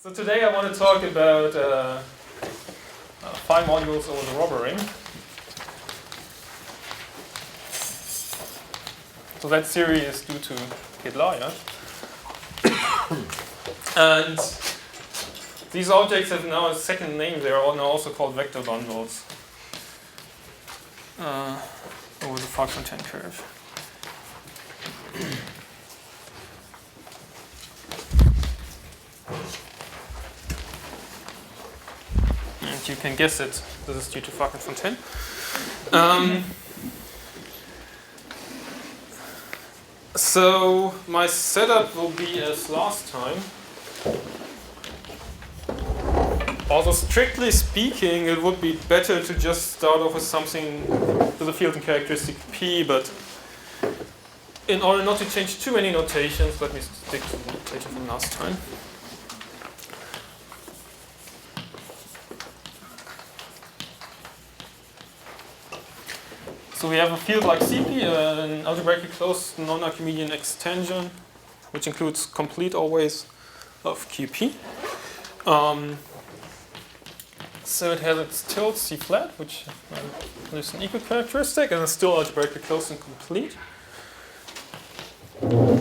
So today I want to talk about phi-modules over the Robber ring. So that theory is due to Hitler, yeah? And these objects have now a second name. They are now also called vector bundles over the Fock-Fontaine curve. And you can guess it. This is due to Fock-Fontaine. So my setup will be as last time. Although strictly speaking, it would be better to just start off with something with a field and characteristic P, but in order not to change too many notations, let me stick to the notation from last time. So we have a field like CP, an algebraically closed non-Archimedean extension, which includes complete always of QP. So it has its tilt C flat, which is an equal characteristic, and it's still algebraically closed and complete.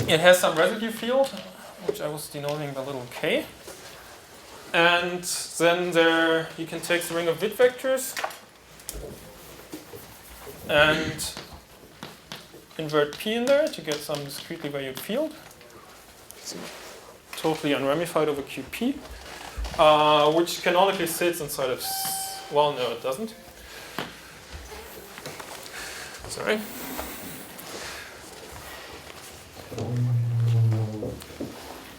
It has some residue field, which I was denoting by little k. And then there you can take the ring of Witt vectors and invert P in there to get some discretely valued field. It's totally unramified over QP, which canonically sits inside of, well, no, it doesn't. Sorry.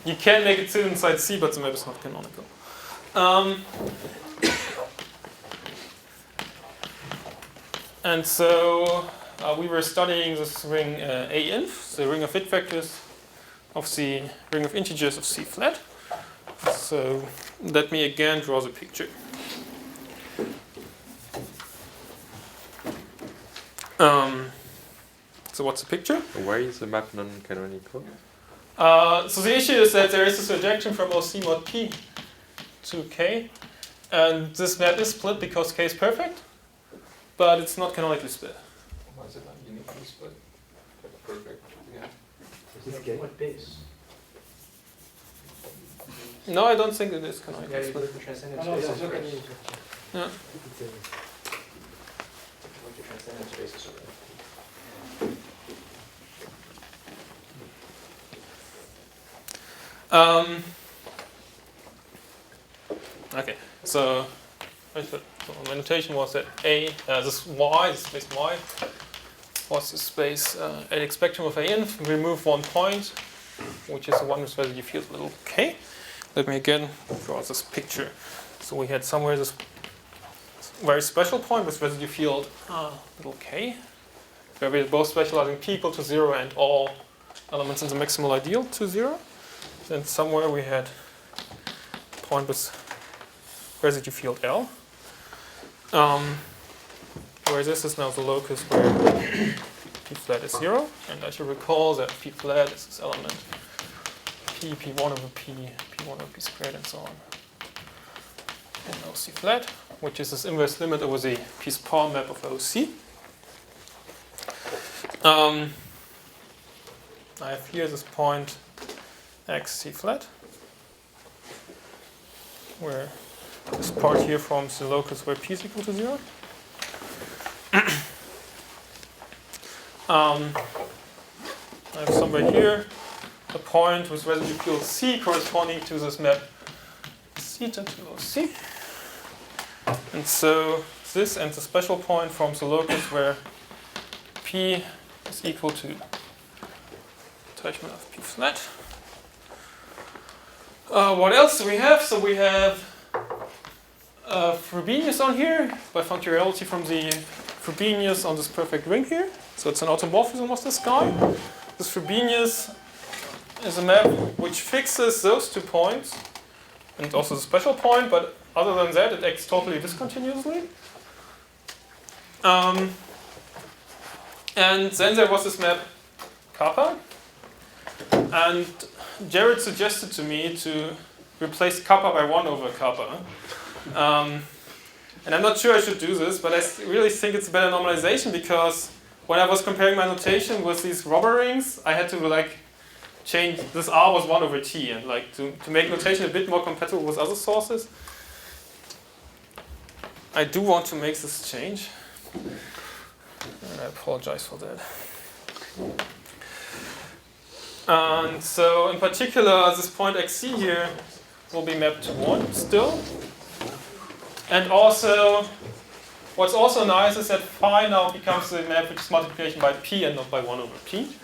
You can make it sit inside C, but the map is not canonical. And so we were studying this ring A-inf, the ring of Witt vectors of the ring of integers of C flat. So let me again draw the picture. So what's the picture? Why is the map non-canonical? So the issue is that there is this rejection from OC mod P to K, and this map is split because K is perfect, but it's not canonically split. Why is it not uniquely split? Like perfect, yeah. Is it what base? No, I don't think it is canonically Yeah, split. the transcendent space. Yeah. The transcendent space is already. Okay, so my notation was that this Y, this space Y, was the space adic spectrum of A-inf. Remove one point, which is the one with residue field little k. Let me again draw this picture. So we had somewhere this very special point with residue field little k, where we're both specializing p equal to 0 and all elements in the maximal ideal to 0. Then somewhere we had a point with residue field L, where this is now the locus where P flat is 0, and I should recall that P flat is this element P, P1 over P, P1 over P squared, and so on. And OC flat, which is this inverse limit over the P spawn map of OC. I have here this point X C flat, where this part here forms the locus where P is equal to 0. I have somewhere here a point with residue field C corresponding to this map theta to OC. And so this and the special point forms the locus where P is equal to attachment of P flat. What else do we have? So we have Frobenius on here, by functoriality from the Frobenius on this perfect ring here. So it's an automorphism of this guy. This Frobenius is a map which fixes those 2 points, and also the special point, but other than that it acts totally discontinuously. And then there was this map kappa, and Jared suggested to me to replace kappa by 1 over kappa. And I'm not sure I should do this, but I really think it's a better normalization, because when I was comparing my notation with these robber rings, I had to like change this R was 1 over T, and like to make notation a bit more compatible with other sources. I do want to make this change. And I apologize for that. And so in particular, this point xc here will be mapped to 1 still. And also, what's also nice is that phi now becomes the map which is multiplication by p and not by 1 over p.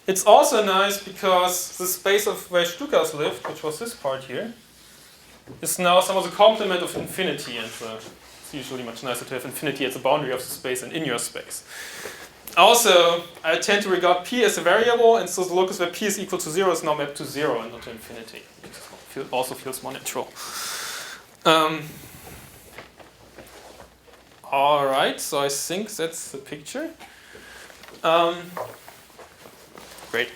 It's also nice because the space of where Stuka's lived, which was this part here, is now some of the complement of infinity, and it's usually much nicer to have infinity at the boundary of the space and in your space. Also, I tend to regard p as a variable, and so the locus where p is equal to 0 is now mapped to 0 and not to infinity. It also feels more natural. Alright, so I think that's the picture. Great.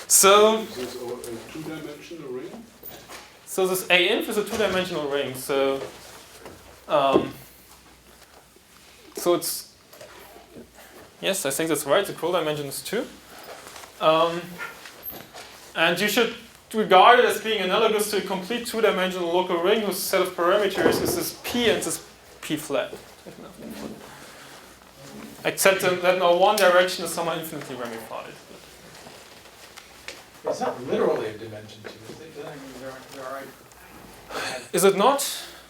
So, Is this a two-dimensional ring? so this A-inf is a two-dimensional ring. So it's, yes, I think that's right. The curl dimension is 2. And you should regard it as being analogous to a complete two-dimensional local ring whose set of parameters is this P and this P flat. Except that now one direction is somehow infinitely ramified. It's not literally a dimension 2, is it? They're all right. Is it not?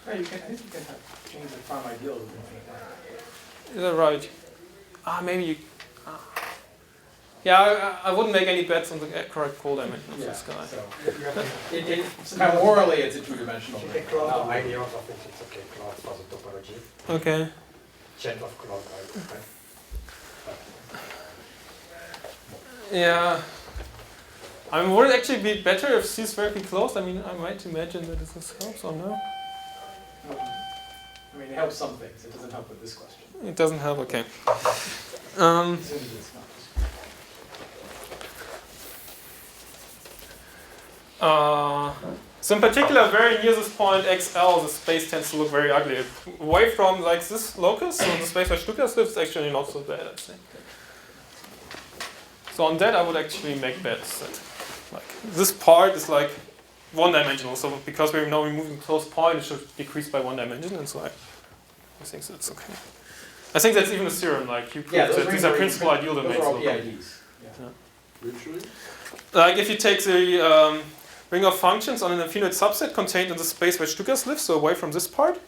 No, I think you can change the phi-modules of infinite length. Is that right? Maybe you... Yeah, I wouldn't make any bets on the correct curl dimension of this guy. So morally, it's a two-dimensional ring. No, idea of it, it's okay. Cloud for the topology. Okay. Chain of cloud, right? Yeah. I mean, would it actually be better if these were very close? I mean, I might imagine that this helps or no? I mean, it helps some things. It doesn't help with this question. It doesn't help, okay. Assuming it's not. So in particular, very near this point XL, the space tends to look very ugly. Away from like this locus, so the space where Stuka lives, it's actually not so bad, I think. So on that, I would actually make bets that like this part is like one-dimensional. So because we're now removing the closed point, it should decrease by 1 dimension, and so I think that's okay. I think that's even a theorem. Like you prove that these are principal ideal domains. Those are all p-adics. Yeah. Literally? Like if you take the ring of functions on an infinite subset contained in the space where Stukas lives, so away from this part,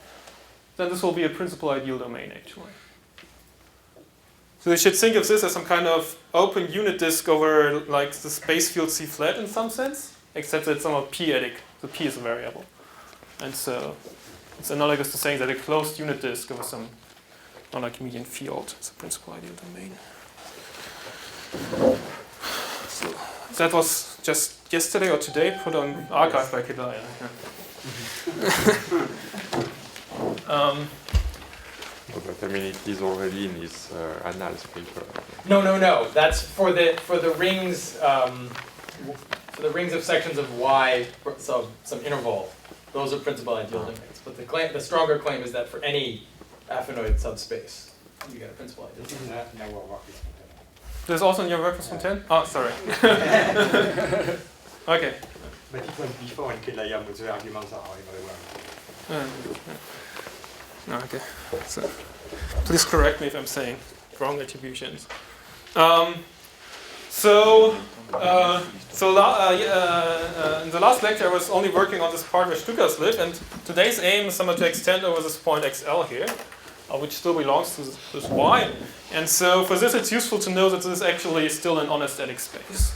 then this will be a principal ideal domain actually. So you should think of this as some kind of open unit disk over like the space field C flat in some sense, except that it's somehow p-adic. The p is a variable. And so it's analogous to saying that a closed unit disk over some non-Archimedean field is a principal ideal domain. So that was just yesterday or today put on archive by Kedaya. But I mean, it is already in his annals paper. No. That's for the rings. For the rings of sections of Y, so some interval. Those are principal ideal domains. But the stronger claim is that for any affinoid subspace, you get a principal ideal domain. There's also in your work for Fontaine? Oh, sorry. Okay. But it was before when Kedaya put the arguments are very well. Okay. So, please correct me if I'm saying wrong attributions. In the last lecture, I was only working on this part where Stukas live, and today's aim is somehow to extend over this point XL here, which still belongs to this Y. And so for this, it's useful to know that this is actually still an onostatic space.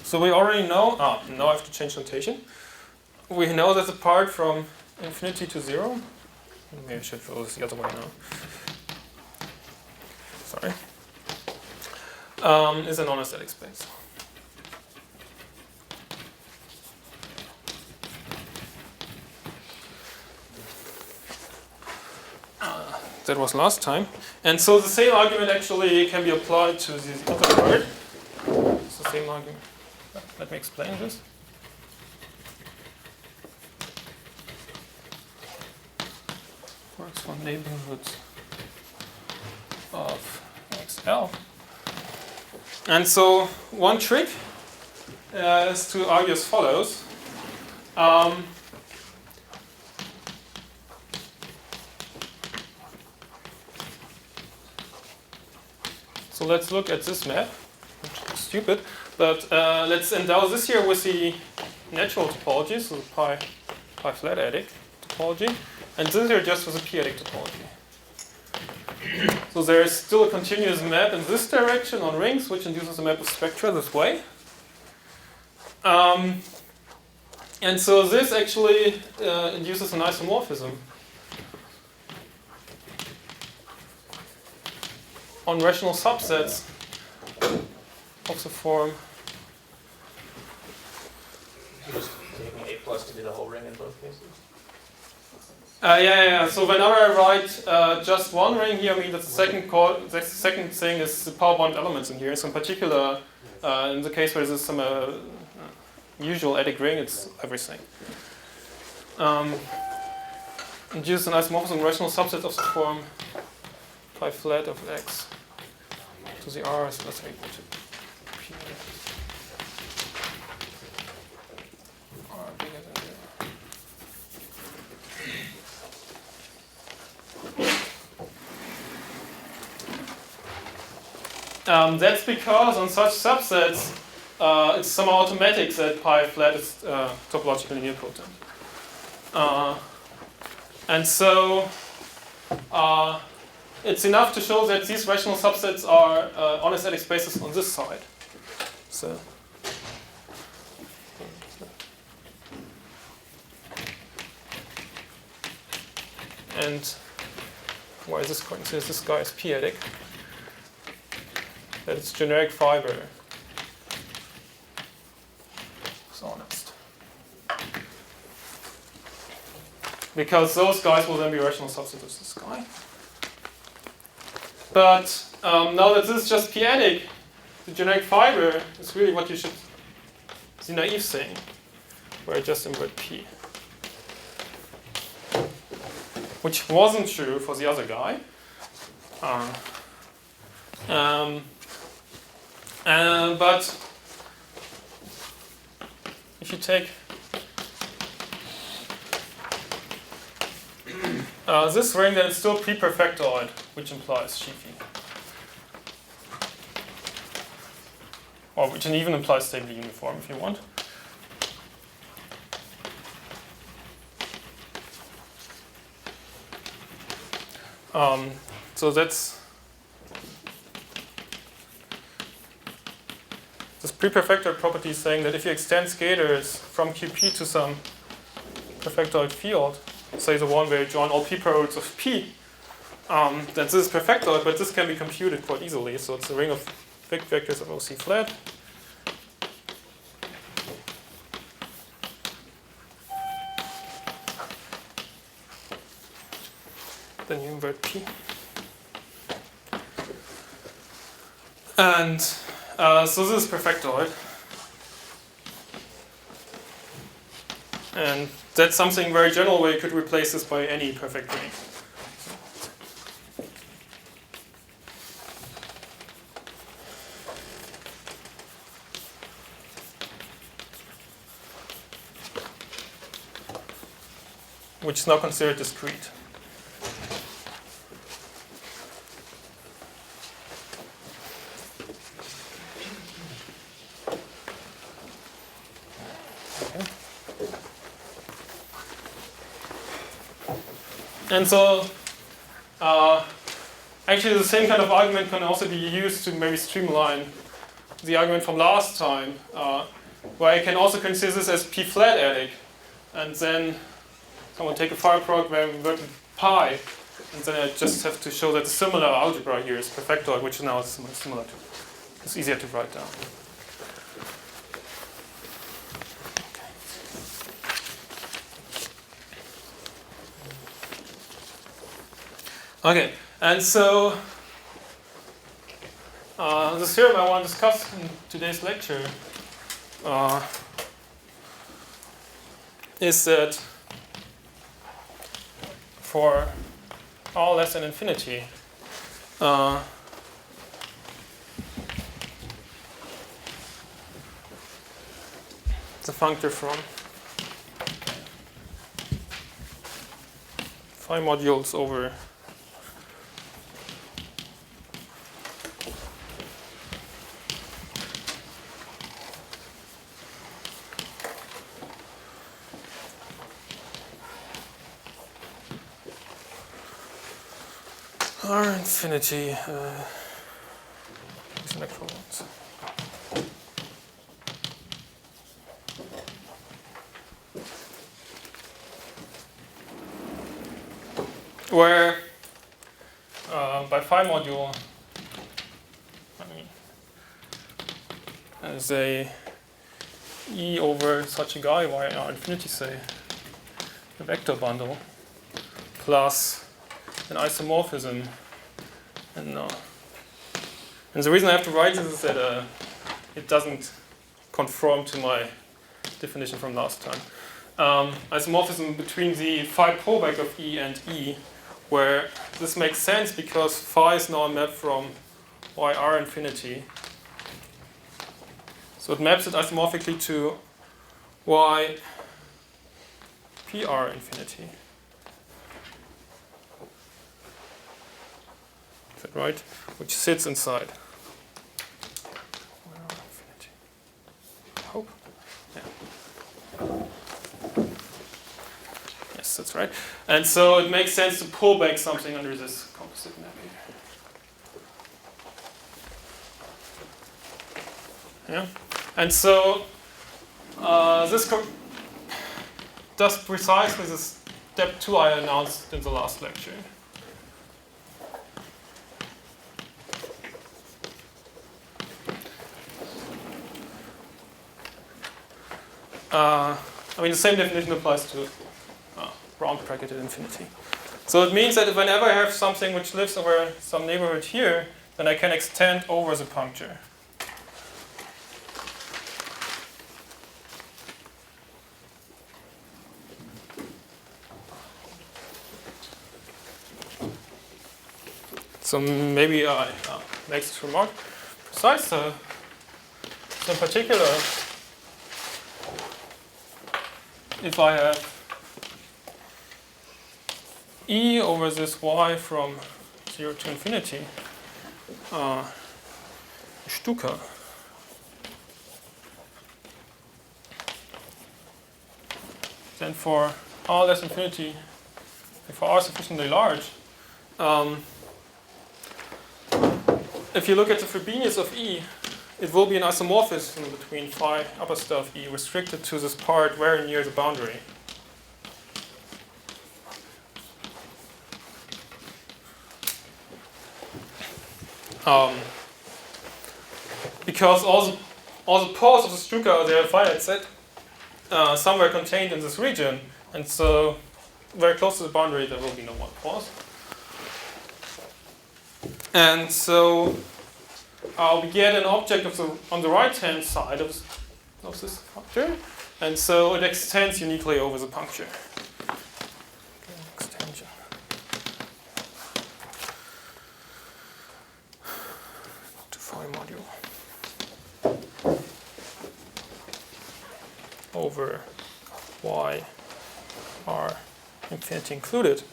So we already know, now I have to change notation. We know that the part from infinity to 0, maybe I should roll this the other way now. sorry, is a non-aesthetic space. That was last time. And so the same argument actually can be applied to the other word. It's the same argument. Let me explain this. Works for neighborhoods of XL. And so one trick is to argue as follows. So let's look at this map. It's stupid, but let's endow this here with the natural topology, so the pi-flat-adic topology, and this here just with the p-adic topology. So there is still a continuous map in this direction on rings, which induces a map of spectra this way. And so this actually induces an isomorphism on rational subsets of the form. Just taking A plus to do the whole ring in both cases? Yeah. So whenever I write just one ring here, I mean that the second thing is the power bound elements in here. So in particular, in the case where there's some usual adic ring, it's everything. Induce an isomorphism rational subset of the form phi flat of x to the r is less equal to p. R bigger than 0. That's because on such subsets, it's somehow automatic that pi flat is topologically nilpotent. And so it's enough to show that these rational subsets are on-aesthetic spaces on this side. So and why is this coincidence? This guy is p-adic. That it's generic fiber. It's honest. Because those guys will then be rational subsets of this guy. But now that this is just p-adic, the generic fiber is really what you should, the naive thing, where I just invert p. Which wasn't true for the other guy. But if you take this ring, then it's still pre-perfectoid, which implies Schiffi. Or which even implies stably uniform if you want. So that's this pre-perfectoid property is saying that if you extend scalars from QP to some perfectoid field, say the one where you join all p products of p, then this is perfectoid, but this can be computed quite easily. So it's a ring of big vectors of OC flat. Then you invert p. And so this is perfectoid. And that's something very general where you could replace this by any perfect ring. Which is now considered discrete. And so, actually the same kind of argument can also be used to maybe streamline the argument from last time, where I can also consider this as p-flat adic, and then someone take a fire product where we invert pi And then I just have to show that the similar algebra here is perfectoid, which now is similar to. It's easier to write down. Okay, and so the theorem I want to discuss in today's lecture is that for r less than infinity, the functor from phi-modules over R infinity is an equivalence. Where by phi-module, as a E over such a guy, y R infinity, say, a vector bundle, plus an isomorphism, and the reason I have to write this is that it doesn't conform to my definition from last time. Isomorphism between the phi pullback of E and E, where this makes sense because phi is now mapped from yr infinity. So it maps it isomorphically to y pr infinity. Right, which sits inside. Infinity. I hope. Yeah. Yes, that's right. And so it makes sense to pull back something under this composite map here. Yeah. And so this does precisely the step 2 I announced in the last lecture. I mean, the same definition applies to round bracketed infinity. So it means that whenever I have something which lives over some neighborhood here, then I can extend over the puncture. So maybe I make this remark precise. So in particular, if I have E over this y from 0 to infinity, Stuka, then for r less infinity, if r is sufficiently large, if you look at the Frobenius of E, it will be an isomorphism between phi upper star of E restricted to this part very near the boundary. Because all the pores of the Stuka, they are a finite set, somewhere contained in this region, and so very close to the boundary there will be no one pores. And so we get an object on the right-hand side of this puncture, and so it extends uniquely over the puncture. Extension. To phi-module. Over y r infinity included.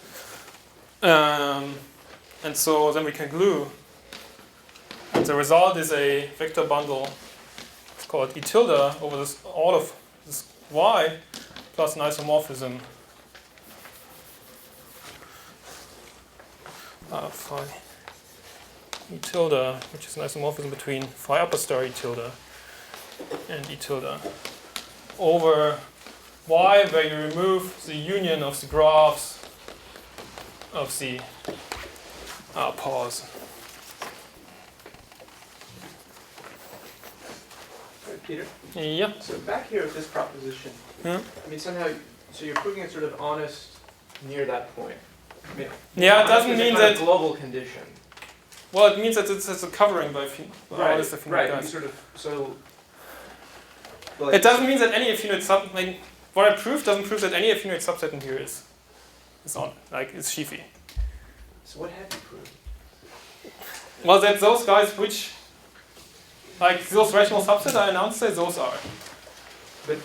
And so then we can glue. And the result is a vector bundle. It's called E tilde over this all of this y plus an isomorphism phi E tilde, which is an isomorphism between phi upper star E tilde and E tilde over y, where you remove the union of the graphs of the pause. Peter, Yeah. so back here with this proposition, Yeah. I mean somehow, so you're proving it sort of honest near that point. I mean, Yeah, it honest doesn't is a mean kind of that. global condition. Well, it means that it's a covering by all the finite Right. You guys. sort of so. It doesn't mean that any affinite sub. I mean, what I proved doesn't prove that any affinite subset in here is on is sheafy. So what have you proved? Well, that those guys which, like those rational subsets I announced, say those are. But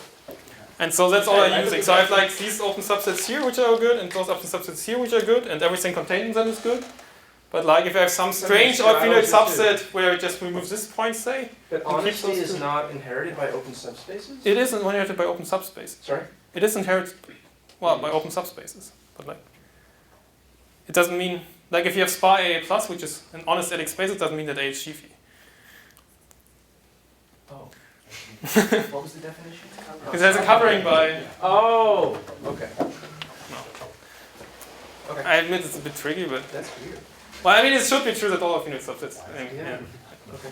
and so that's all Okay, I'm using. So I have like these open subsets here which are good, and those open subsets here which are good, and everything contained in them is good. But like if I have some strange finite subset where I just remove this point, say, But keep honesty those is two. not inherited by open subspaces? It is inherited by open subspaces. Sorry? It is inherited, well, by open subspaces. But like, it doesn't mean, like if you have spar A plus, which is an honest adic space, it doesn't mean that A is sheafy. Oh. What was the definition? Because there's a covering by, Oh, okay. I admit it's a bit tricky, but, That's weird. well, I mean, it should be true that all of unit subsets. Yeah. Okay.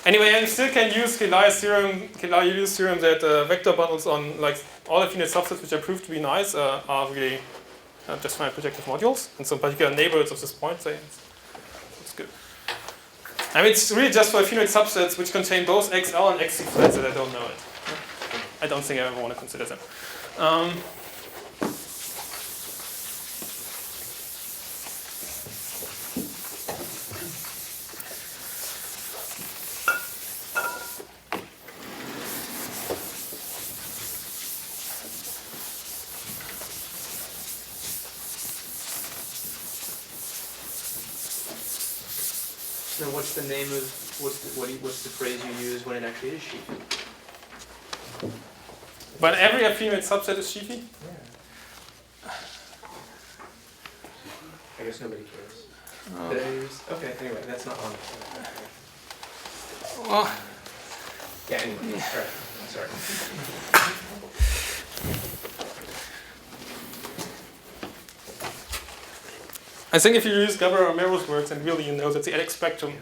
Anyway, I still can use Kelay's theorem that vector bundles on like all the finite subsets which I proved to be nice are really just finite projective modules, and some particular neighborhoods of this point say it's good. I mean, it's really just for finite subsets which contain both XL and XC flats that I don't know it. I don't think I ever want to consider them. So what's the name of, what's the phrase you use when it actually is sheafy? But every finite subset is sheafy? Yeah. I guess nobody cares. Oh. Okay, anyway, that's not on. Well, Yeah, anyway, alright, sorry. I think if you use Gabor Romero's words, and really you know that the adic spectrum,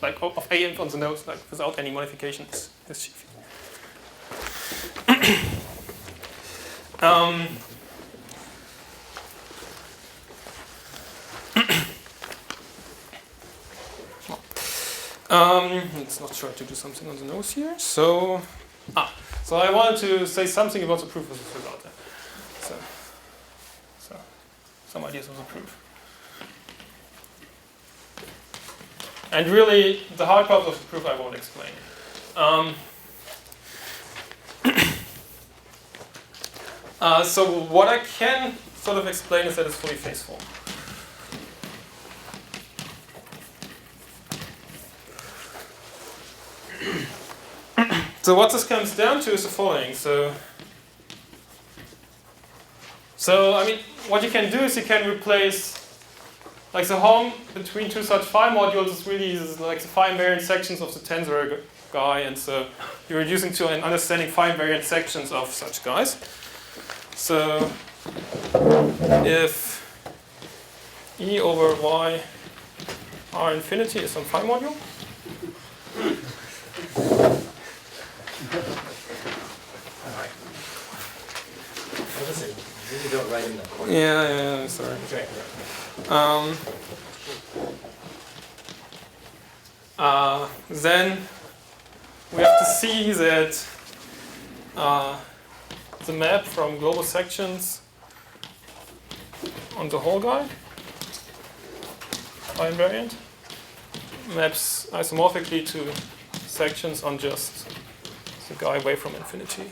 like of A inf on the nodes, like without any modification, is sheafy. Let's not try to do something on the nose here. So I wanted to say something about the proof of this result. So some ideas of the proof. And really, the hard part of the proof I won't explain. So what I can sort of explain is that it's fully phase-form. So what this comes down to is the following. So I mean, what you can do is you can replace, like the home between two such phi-modules is really like the phi-invariant sections of the tensor guy, and so you're reducing to an understanding phi-invariant sections of such guys. So if E over Y R infinity is some phi-module, You don't write in the corner. yeah, sorry. Okay. Then we have to see that the map from global sections on the whole guy, phi-invariant, maps isomorphically to sections on just the guy away from infinity.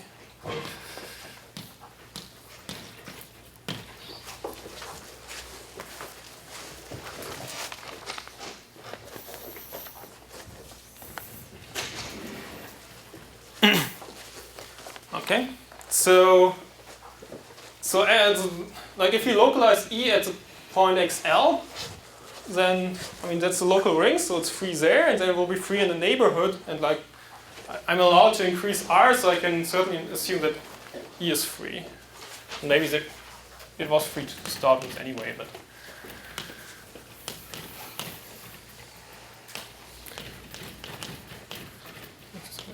Okay, so like if you localize E at the point XL, then I mean that's a local ring, so it's free there, and then it will be free in the neighborhood. And like I'm allowed to increase R, so I can certainly assume that E is free. And maybe it was free to start with anyway, but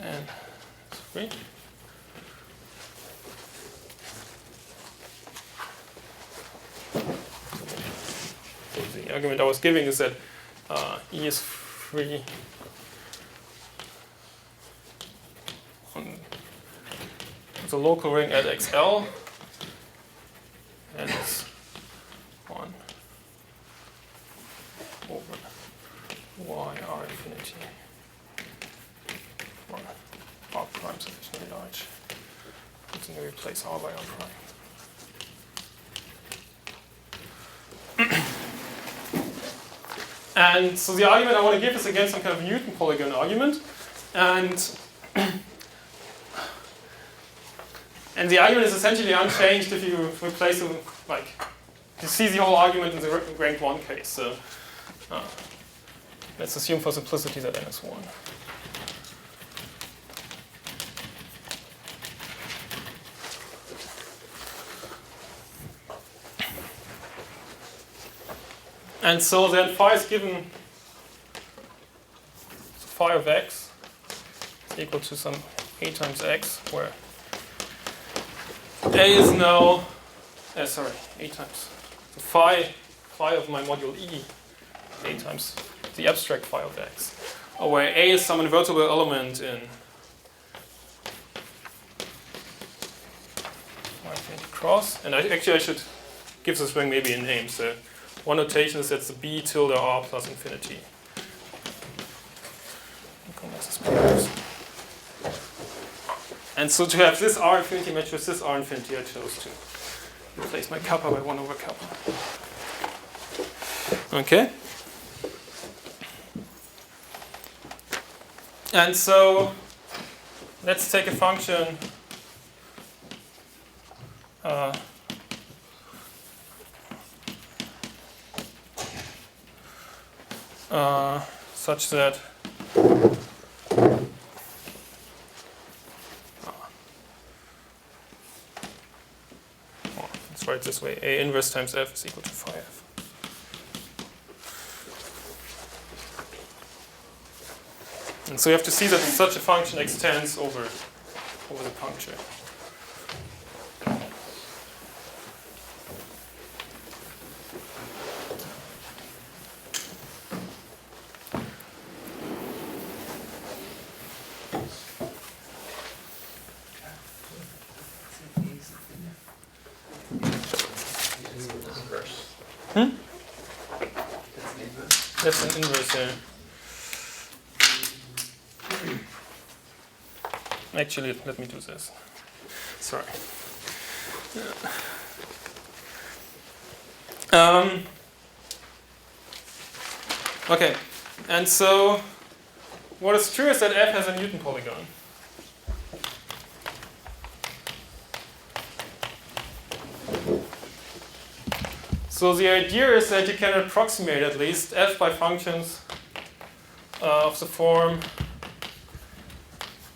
and it's free. So the argument I was giving is that E is free on the local ring at XL, and it's 1 over y r infinity for r prime sufficiently large. I'm going to replace r by r prime. And so the argument I want to give is again some kind of Newton polygon argument, and the argument is essentially unchanged if you replace them, like, you see the whole argument in the rank 1 case. So let's assume for simplicity that n is 1. And so then phi is given, so phi of x is equal to some a times x, where a is now, a times, so phi of my module E, a times the abstract phi of x, where a is some invertible element in cross, and I should give this ring maybe a name. So one notation is that's the b tilde r plus infinity. And so to have this R infinity match with this R infinity, I chose to replace my kappa by 1 over kappa. Okay? And so let's take a function such that let's write it this way: A inverse times f is equal to phi f. And so you have to see that such a function extends over the puncture. That's an inverse here. Actually, let me do this. Sorry. Okay, and so what is true is that f has a Newton polygon. So the idea is that you can approximate at least f by functions of the form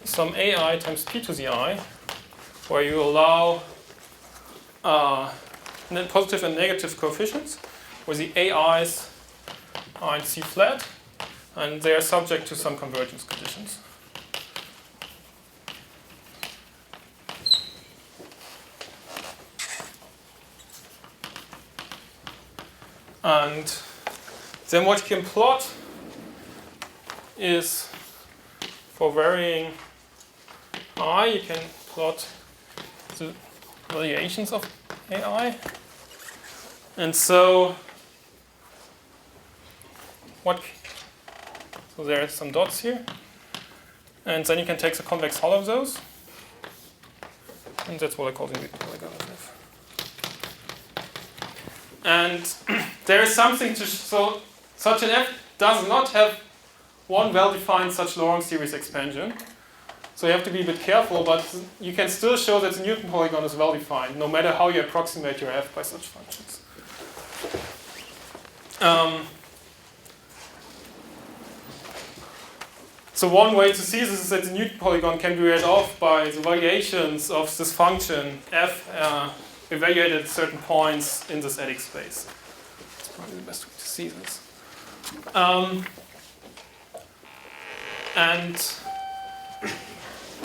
some ai times p to the I, where you allow positive and negative coefficients, where the ai's are in C flat, and they are subject to some convergence conditions. And then what you can plot is, for varying I, you can plot the variations of AI. And so so there are some dots here. And then you can take the convex hull of those. And that's what I call the Newton polygon of f. And there is something to so such an f does not have one well-defined such Lorentz series expansion. So you have to be a bit careful, but you can still show that the Newton polygon is well-defined, no matter how you approximate your f by such functions. So one way to see this is that the Newton polygon can be read off by the variations of this function f evaluated certain points in this adic space. That's probably the best way to see this. And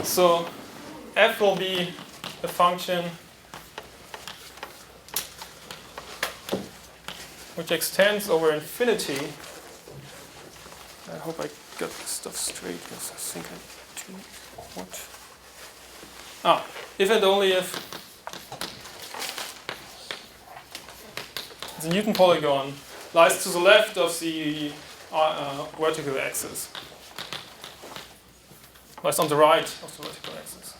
so f will be a function which extends over infinity. I hope I got this stuff straight, because I think I do. What? If and only if the Newton polygon lies to the left of the vertical axis. Lies on the right of the vertical axis.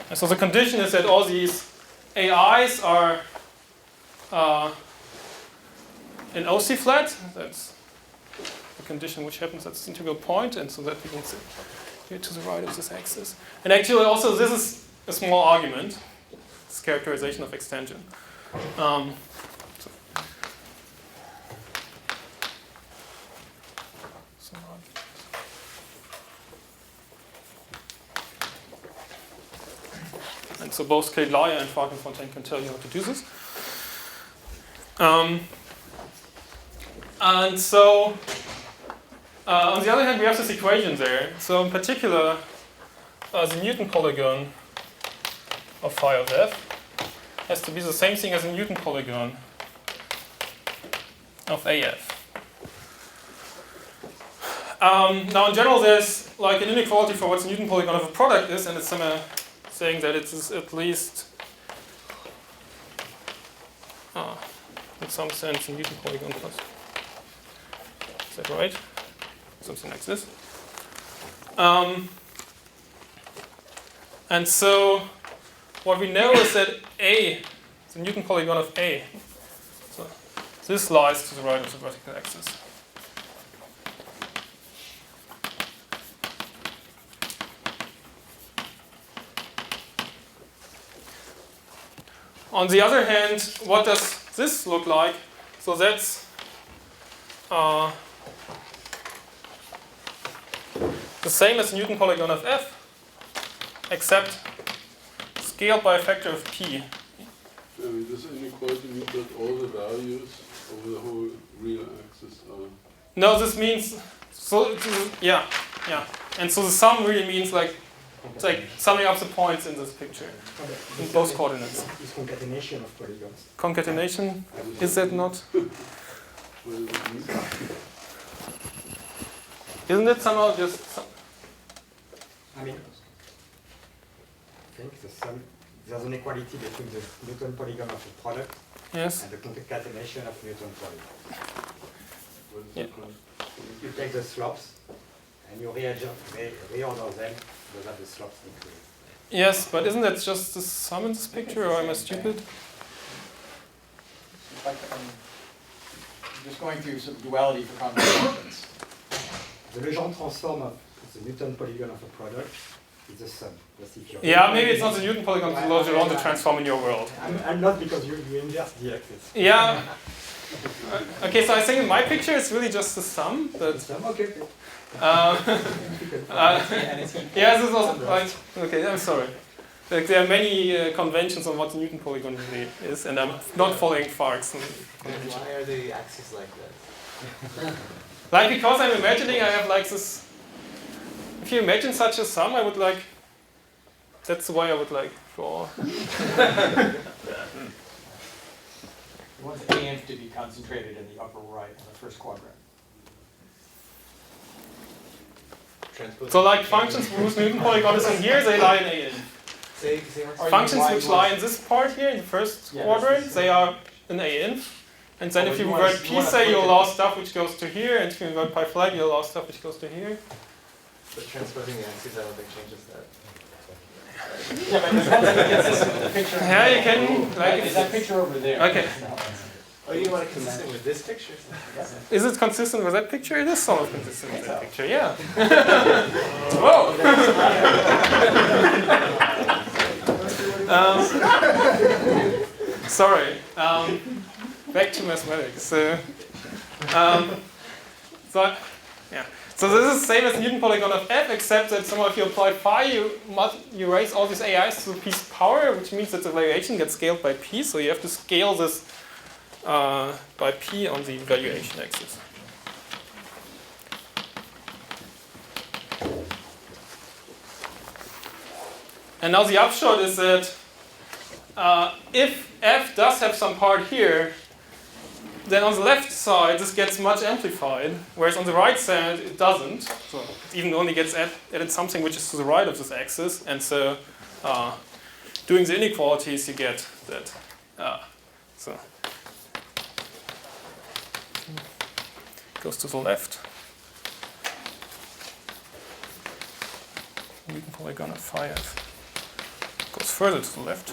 And so the condition is that all these AIs are in OC flat. That's the condition which happens at this integral point, and so that we can sit here to the right of this axis. And actually also this is a small argument. It's characterization of extension. And so both Clade-Lyer and Falkenfontaine can tell you how to do this. And so, on the other hand, we have this equation there. So in particular, the Newton polygon of phi of f has to be the same thing as a Newton polygon of AF. Now in general, there's like an inequality for what the Newton polygon of a product is, and it's saying that it is at least, in some sense, a Newton polygon plus. Is that right? Something like this. And so what we know is that A, the Newton polygon of A, so this lies to the right of the vertical axis. On the other hand, what does this look like? So that's the same as Newton polygon of f, except scaled by a factor of p. This inequality means that all the values over the whole real axis are... No, this means, so yeah. And so the sum really means like, it's like summing up the points in this picture, in both coordinates. It's concatenation of polygons. Concatenation, is that not? What does it mean? Isn't it somehow just... I mean, I think there's an equality between the Newton polygon of a product Yes. and the concatenation of Newton polygon. What is Yeah. it called? You take the slopes and you reorder them so that the slopes increase. Yes, but isn't that just the sum in this picture, or am I stupid? I'm just going through some duality for conversations. The Legendre transform of the Newton polygon of a product is the sum. Yeah, maybe it's not the Newton polygon, it's the Legendre transform in your world. I'm not, because you inverse the axis. Yeah. Okay, so I think in my picture it's really just the sum, but... Okay. Yeah, this is also like, okay, I'm sorry. Like, there are many conventions on what the Newton polygon really is, and I'm not following Fark's convention. Why are the axes like that? Like, because I'm imagining I have like this, if you imagine such a sum, I would like, that's the way I would like draw. You want the ANF to be concentrated in the upper right, in the first quadrant. So like functions whose Newton polygon is in here, they lie in AN. Functions which lie in this part here, in the first quadrant, they are in AN. And then if you invert p, say, you'll allow stuff which goes to here, and if you invert pi flag, you'll allow stuff which goes to here. But transposing the axes, I don't think changes that. Yeah, but it's the picture. Yeah, you can, like, Is that picture over there? Okay. Oh, you want it consistent with this picture? Is it consistent with that picture? It is sort of consistent with that picture, yeah. Whoa! Sorry. Back to mathematics. So So this is the same as Newton polygon of f, except that somehow if you apply phi, you raise all these AIs to the p's power, which means that the valuation gets scaled by p. So you have to scale this by p on the valuation axis. And now the upshot is that if f does have some part here, then on the left side this gets much amplified, whereas on the right side it doesn't. So it even only gets added something which is to the right of this axis, and so doing the inequalities you get that. So goes to the left. Newton polygon of phi f goes further to the left.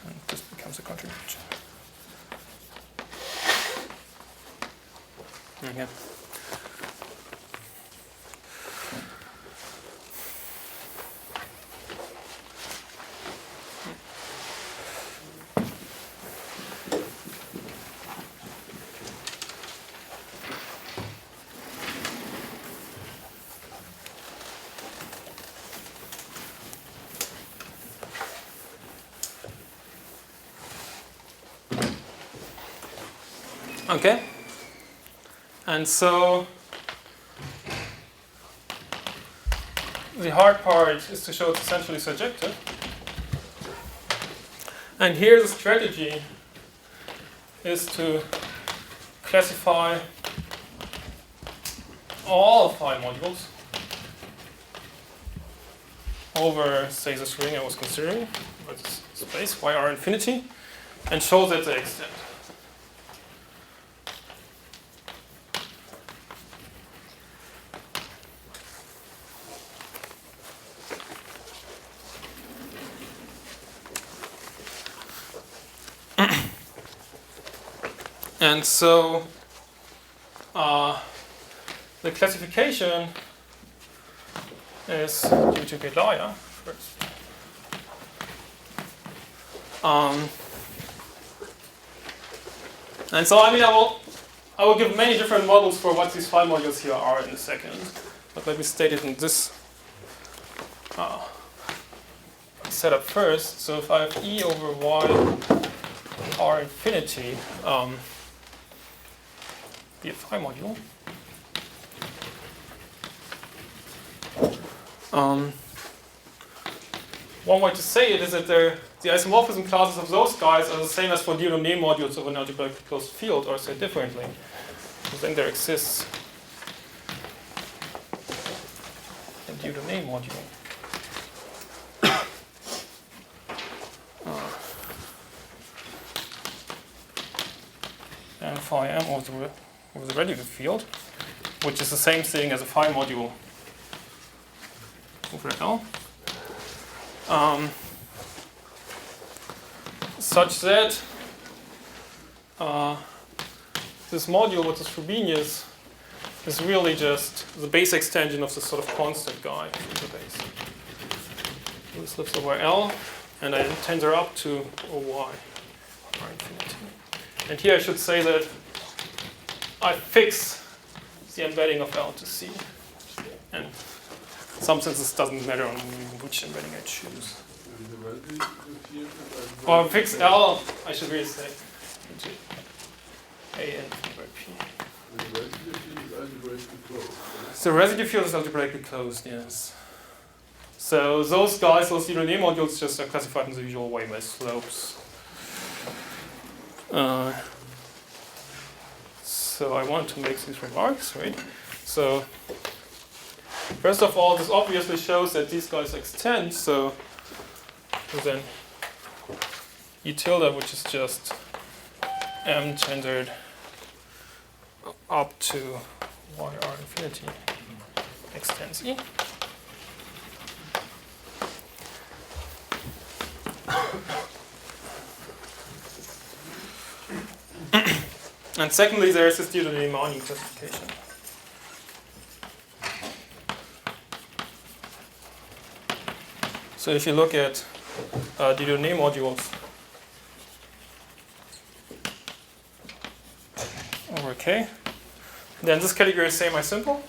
And this becomes a contradiction. Okay. Okay, and so the hard part is to show it's essentially surjective. And here the strategy is to classify all phi-modules over, say, this ring I was considering, with this space, yr infinity, and show that they extend. And so the classification is due to Gelaya first. And so I will give many different models for what these phi-modules here are in a second. But let me state it in this setup first. So if I have E over Y R infinity be a phi-module. One way to say it is that the isomorphism classes of those guys are the same as for Dieudonné modules of an algebraically closed field, or said differently. Because then there exists a Dieudonné module. And phi m over the radiative field, which is the same thing as a phi module over L. Such that this module, what is Frobenius, is really just the base extension of this sort of constant guy from the base. This lives over L, and I tensor up to OY, R infinity. And here I should say that I fix the embedding of L to C. And in some sense this doesn't matter on which embedding I choose. Or fix L, I should really say, into A n by P. The residue field is algebraically closed, yes. So those guys, those Dieudonné modules, just are classified in the usual way by slopes. So I want to make these remarks, right? So first of all, this obviously shows that these guys extend. So then E tilde, which is just M tensored up to yr infinity, extends E. And secondly, there is this Dieudonné-Maugny classification. So if you look at Dieudonné modules, Okay. Then this category is semi-simple.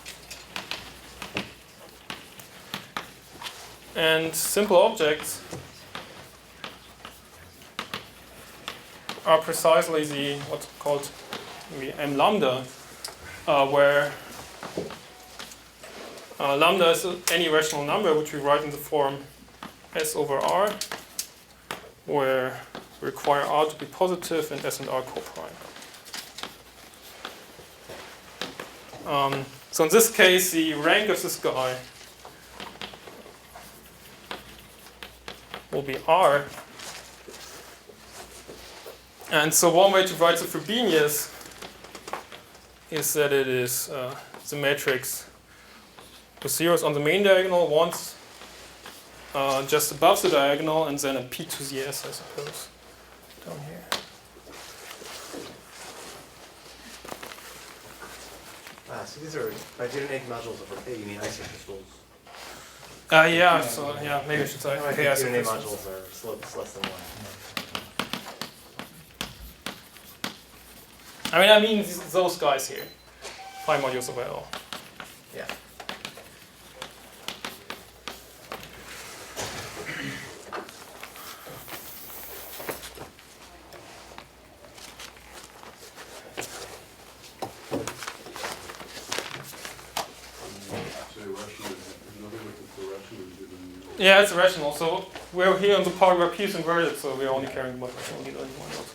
And simple objects are precisely the what's called the m lambda, where lambda is any rational number which we write in the form S over R, where we require R to be positive and S and R coprime. So in this case, the rank of this guy will be R. And so one way to write the Frobenius is that it is the matrix with zeros on the main diagonal, ones just above the diagonal, and then a p to the s, I suppose, down here. So these are p-adic modules of A, you mean isocrystals? Yeah, so yeah, maybe I should say. No, I Okay, think I p-adic suppose. modules are less than 1. I mean those guys here, phi-modules of L. Yeah. Yeah, it's rational. So we're here on the part where p is inverted, so we're only caring about rational need only one else.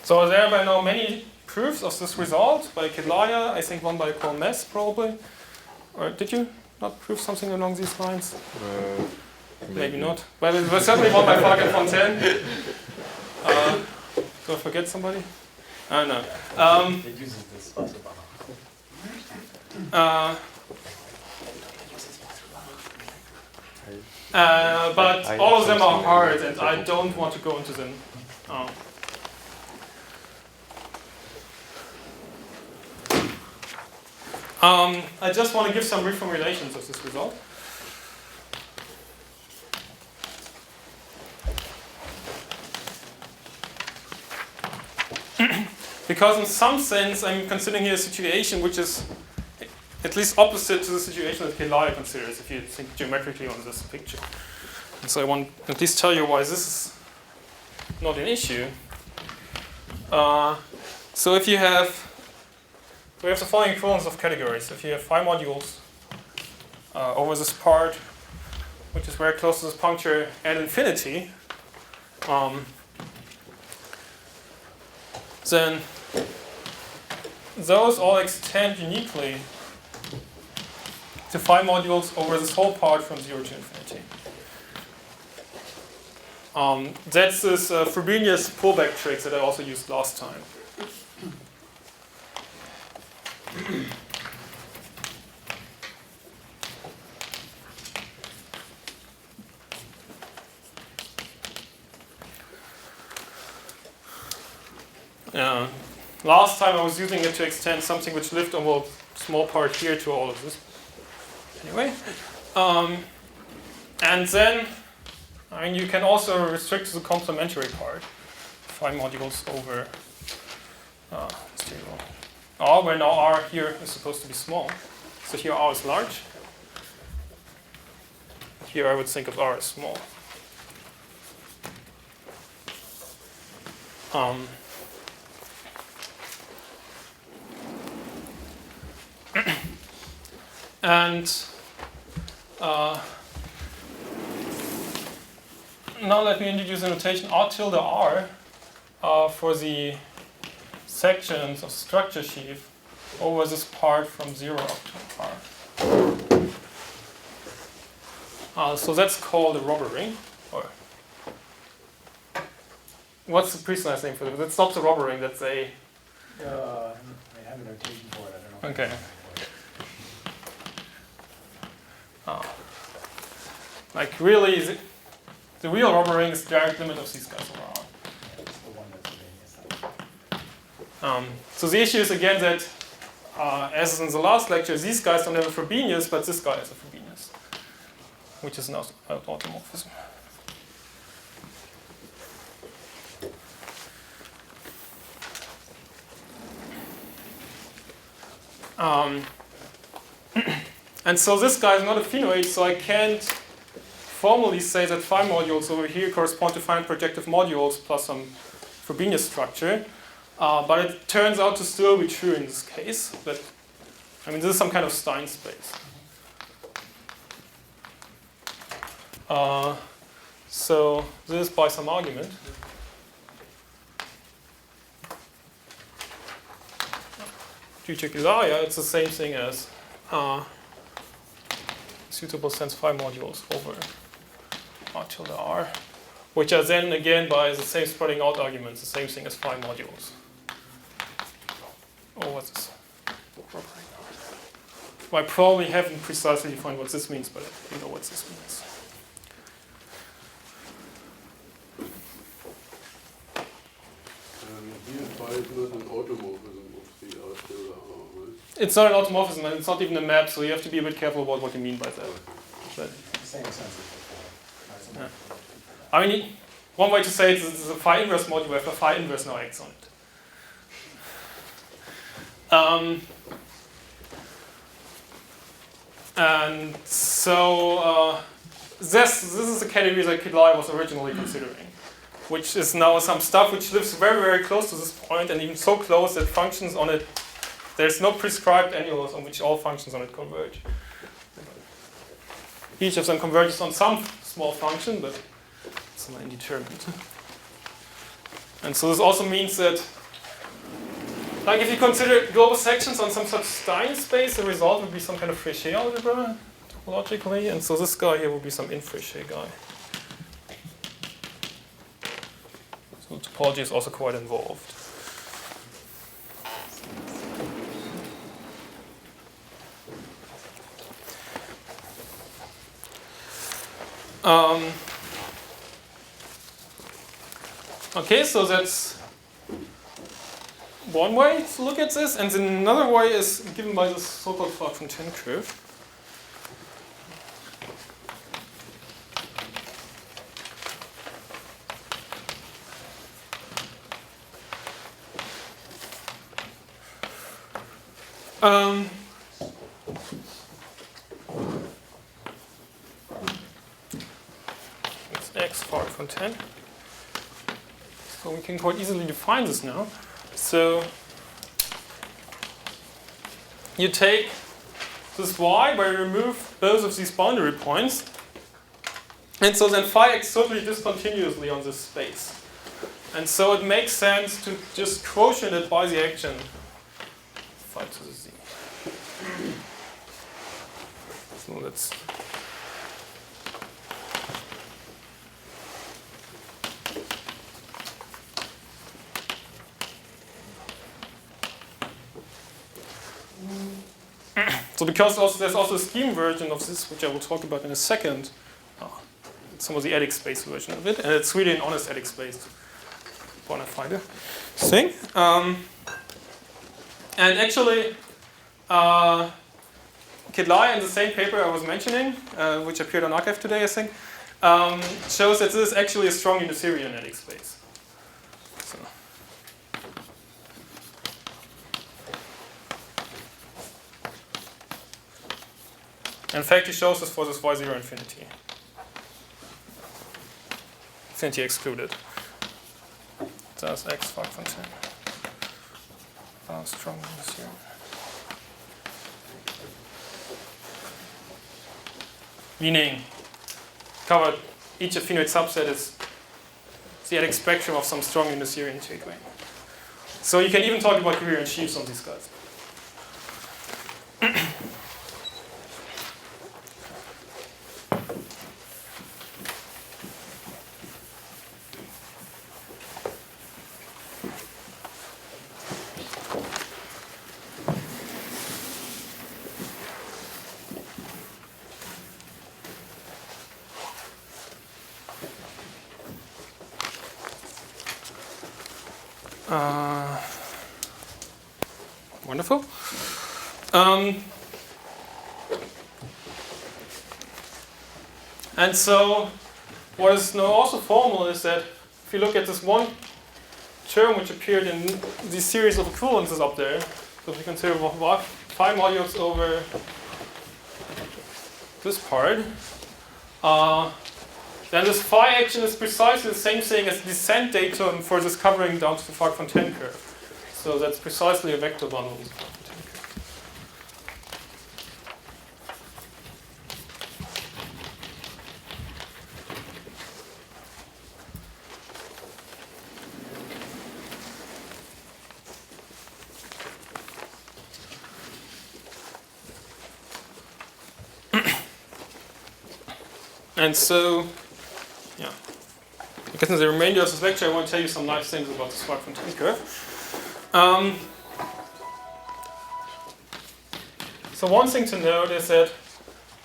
So there are by now many proofs of this result by Kedlaya, I think one by Colmes probably. Or did you not prove something along these lines? Maybe not. Well, it was certainly one by Fark and Fontaine. Do I forget somebody? I don't know. It uses this but all of them are hard, and I don't want to go into them. I just want to give some reformulations of this result. Because in some sense, I'm considering here a situation which is at least opposite to the situation that Kedlaya considers, if you think geometrically on this picture. And so I want to at least tell you why this is not an issue. So if you have, we have the following equivalence of categories. If you have phi-modules over this part, which is very close to this puncture at infinity, then those all extend uniquely to phi-modules over this whole part from 0 to infinity. That's this Frobenius pullback trick that I also used last time. Last time I was using it to extend something which lived over a small part here to all of this. Anyway, and then you can also restrict to the complementary part, phi-modules over R, where now R here is supposed to be small. So here R is large. Here I would think of R as small. And now let me introduce a notation R tilde R for the sections of structure sheaf over this part from 0 up to R. So that's called a robber ring. Or what's the precise name for it? That's not the robber ring, that's a... I have a notation for it, I don't know. Okay. Like really, the real robber ring is the direct limit of these guys over R. It's the one that's So the issue is again that, as in the last lecture, these guys don't have a Frobenius, but this guy has a Frobenius, which is an automorphism. And so this guy is not a phenoid, so I can't formally say that phi-modules over here correspond to finite projective modules plus some Frobenius structure. But it turns out to still be true in this case. But I mean, this is some kind of Stein space. So this is by some argument. It's the same thing as suitable sense phi-modules over R tilde R, which are then again by the same spreading out arguments, the same thing as phi-modules. Oh, what's this? Well, I probably haven't precisely defined what this means, but you know what this means. Here phi is not an automorphism of the R tilde R, right? It's not an automorphism, and it's not even a map, so you have to be a bit careful about what you mean by that. But, Same sense as before. I mean, one way to say it is a phi inverse module where a phi inverse now acts on it. And so this is the category that Kedlai was originally considering, which is now some stuff which lives very, very close to this point, and even so close that functions on it, there's no prescribed annulus on which all functions on it converge. Each of them converges on some small function, but it's indeterminate. And so this also means that, like, if you consider global sections on some such Stein space, the result would be some kind of Fréchet algebra, topologically, and so this guy here would be some in-Fréchet guy. So topology is also quite involved. Okay, so that's one way to look at this, and another way is given by this so-called Fontaine curve. It's x phi Fontaine. So we can quite easily define this now. So you take this y where you remove both of these boundary points, and so then phi acts totally discontinuously on this space. And so it makes sense to just quotient it by the action phi to the z. So let's so because there's also a scheme version of this, which I will talk about in a second, some of the adic space version of it, and it's really an honest adic space bona fide thing. And actually, Kedlai in the same paper I was mentioning, which appeared on Archive today, I think, shows that this is actually a strong Euclidean adic space. So. In fact, he shows this for this y0 infinity. Infinity excluded. That's x phi Fontaine. Strong Euclidean. Meaning, covered each affinoid subset is the adic spectrum of some strong Euclidean shade ring. So you can even talk about coherent sheaves on these guys. Wonderful. And so, what is now also formal is that if you look at this one term which appeared in this series of equivalences up there, so if you consider phi modules over this part, then this phi action is precisely the same thing as the descent datum for this covering down to the Fock-Fontaine curve. So that's precisely a vector bundle. And so, yeah, I guess in the remainder of this lecture I want to tell you some nice things about the Fock-Fontaine curve. So one thing to note is that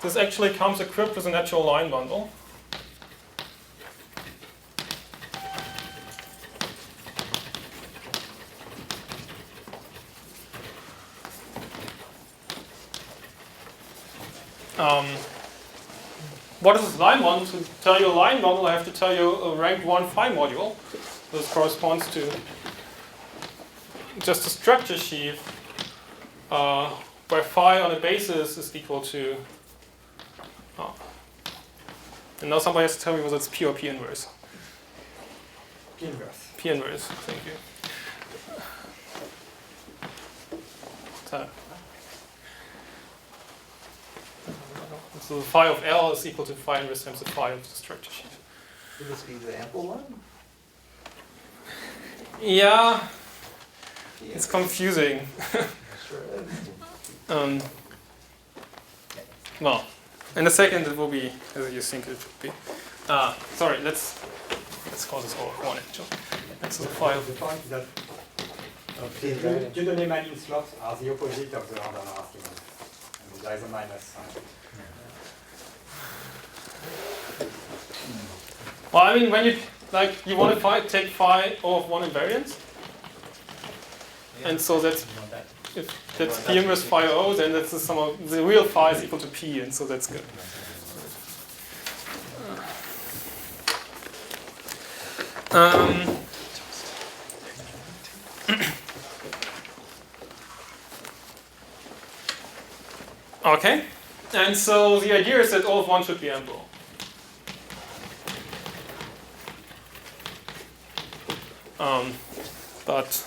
this actually comes equipped with a natural line bundle. What is this line bundle? To tell you a line bundle, I have to tell you a rank 1 phi module. This corresponds to just a structure sheaf where phi on a basis is equal to. And now somebody has to tell me whether it's P or P inverse. P inverse. P inverse, thank you. So the phi of L is equal to phi inverse times the phi of the structure sheaf. Would this be the ample one? Yeah, it's confusing. Sure is. Well, in a second it will be as you think it should be. Sorry, let's call this O1 actually. That's the phi of The point is that Okay. Dieudonné-Malin slots are the opposite of the order argument. And there is a minus sign. Well, I mean, when you want to take phi O of 1 invariance, and so that's if that's P inverse phi O, then that's the sum of the real phi is equal to P, and so that's good. Okay, and so the idea is that O of 1 should be ample. But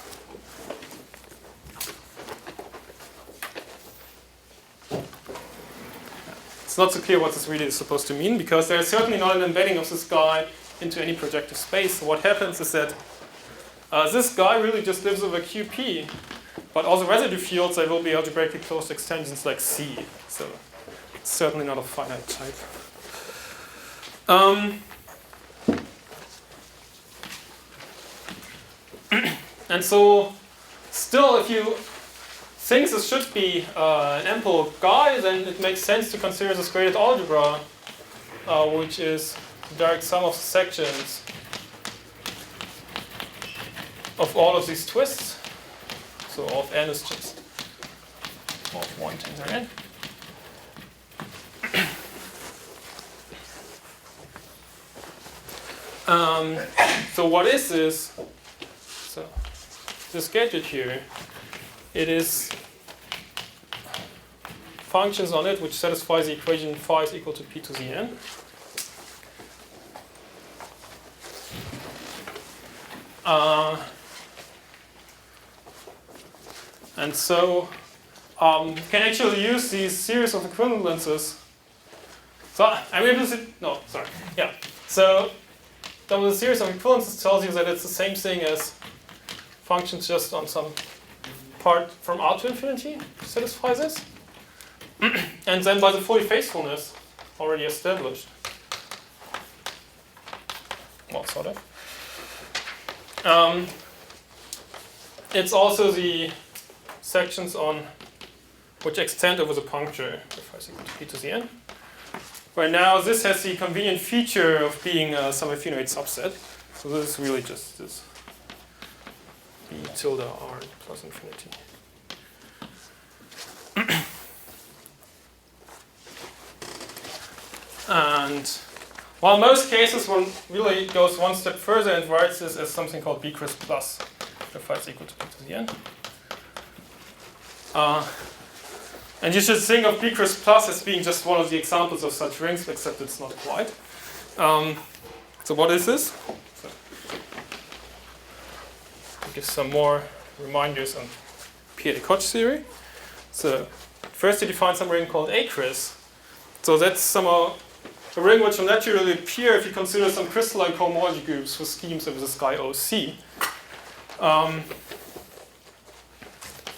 it's not so clear what this really is supposed to mean, because there is certainly not an embedding of this guy into any projective space. So what happens is that this guy really just lives over QP, but all the residue fields, they will be algebraically closed extensions like C. So it's certainly not a finite type. And so, still, if you think this should be an ample guy, then it makes sense to consider this graded algebra, which is the direct sum of the sections of all of these twists. So all of n is just all of 1 times n. So what is this? So this gadget here, it is functions on it which satisfy the equation phi is equal to p to the n. And so you can actually use these series of equivalences. So I mean, no, sorry, yeah. So the series of equivalences tells you that it's the same thing as functions just on some part from R to infinity satisfy this. And then by the Fourier faithfulness already established. Well, sort of. It's also the sections on which extend over the puncture, if I think to p to the n. Where now this has the convenient feature of being some affinoid subset. So this is really just this b tilde r plus infinity. And while in most cases one really goes one step further and writes this as something called b-cris plus, where phi is equal to p to the n. And you should think of b-cris plus as being just one of the examples of such rings, except it's not quite. So what is this? So, I'll give some more reminders on p-adic theory. So first you define some ring called a-cris. So that's somehow a ring which will naturally appear if you consider some crystalline cohomology groups for schemes of the sky OC.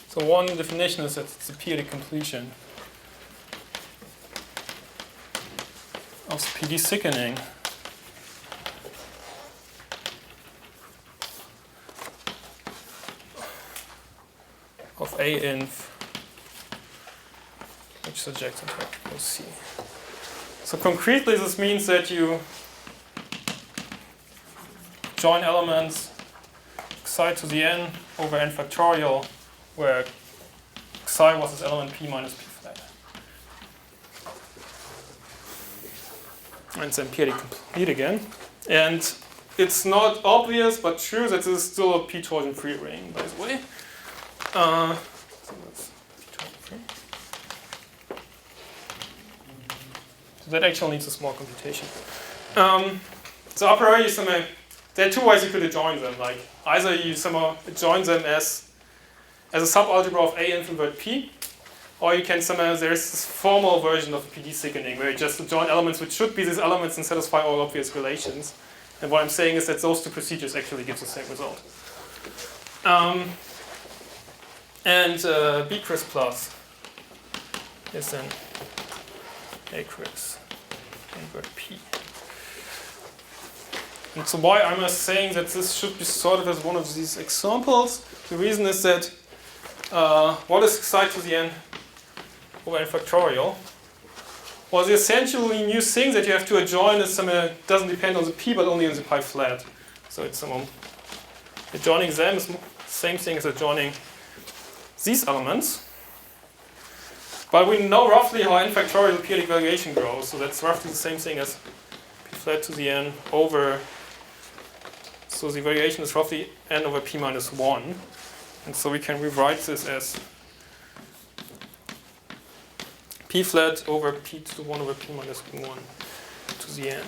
So one definition is that it's a p-adic completion of the PD thickening of A-inf which surjects into OC. So concretely this means that you join elements xi to the n over n factorial where xi was this element p minus p flat. And then p-adic complete again. And it's not obvious but true that this is still a p-torsion free ring, by the way. So that's p-torsion free. So that actually needs a small computation. So a priori, there are two ways you could adjoin them. Like either you somehow adjoin them as a subalgebra of A-inf invert P, or you can somehow, there's this formal version of PD thickening where you just adjoin elements which should be these elements and satisfy all obvious relations. And what I'm saying is that those two procedures actually give the same result. B-cris plus is then A-cris invert P. And so why am I saying that this should be thought of as one of these examples? The reason is that what is xi to the n over n factorial? Well, the essentially new thing that you have to adjoin is doesn't depend on the p but only on the pi flat. So it's adjoining them is the same thing as adjoining these elements. But we know roughly how n factorial p-adic variation grows, so that's roughly the same thing as p flat to the n over. So the variation is roughly n over p minus 1. And so we can rewrite this as p flat over p to the 1 over p minus 1 to the n.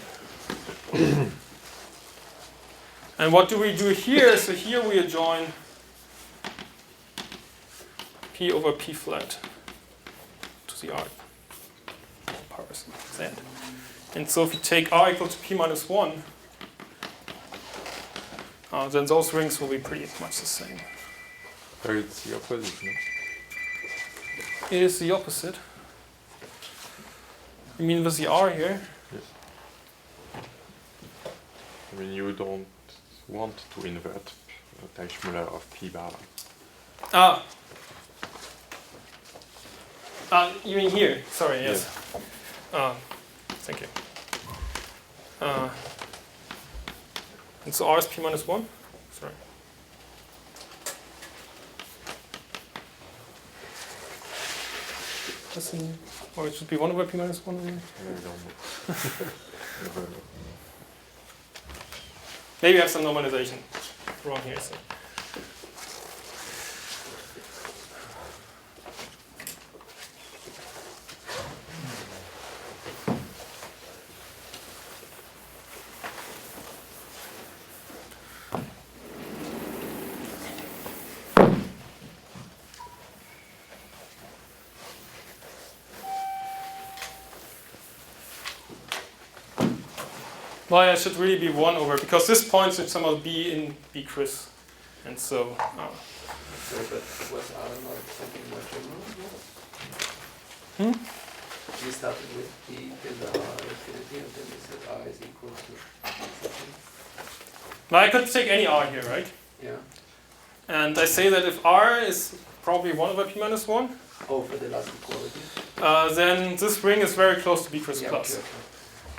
And what do we do here? So here we adjoin p over p flat to the r power z. And so if you take r equal to p minus 1, then those rings will be pretty much the same. So it's the opposite, no? It is the opposite. You mean with the r here? Yes. I mean, you don't want to invert Teichmüller of p bar. You mean here? Sorry, yes. Thank you. And so r is p minus 1? Sorry. Or it should be 1 over p minus 1? I don't know. Never know. Maybe I have some normalization wrong here. So. Well, it should really be 1 over, because this point should somehow be in b-cris. And so. So that was R not something more general? We started with P till the R infinity, and then we said R is equal to something. Now I could take any r here, right? Yeah. And I say that if r is probably 1 over p minus 1, Oh, for the last equality. then this ring is very close to b-cris Yeah, plus. okay.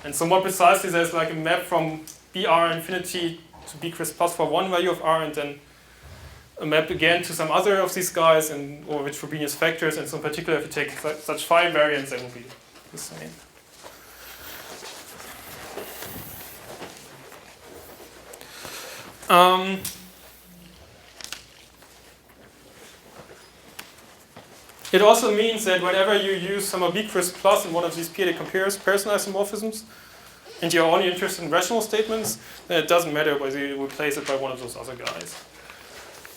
And so more precisely, there's like a map from br infinity to b-cris plus for one value of r, and then a map again to some other of these guys, or with Frobenius factors. And so in particular, if you take such phi variants, they will be the same. It also means that whenever you use some B-Cris plus in one of these p-adic comparison isomorphisms, and you're only interested in rational statements, then it doesn't matter whether you replace it by one of those other guys.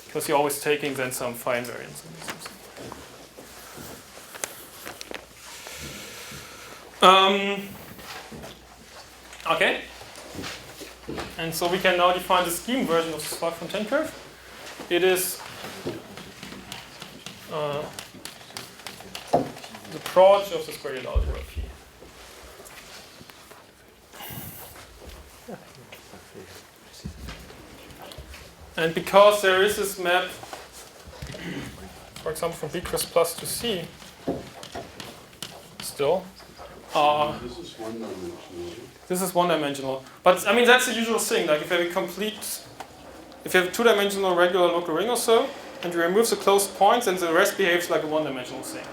Because you're always taking then some phi invariance. Okay. And so we can now define the scheme version of the Spark-Fontaine curve. It is the product of the square algebra P. And because there is this map, for example, from B-Cris plus to C, still, This is one-dimensional. this is one-dimensional. But I mean, that's the usual thing. Like if you have a two-dimensional regular local ring or so, and you remove the closed points, and the rest behaves like a one-dimensional thing.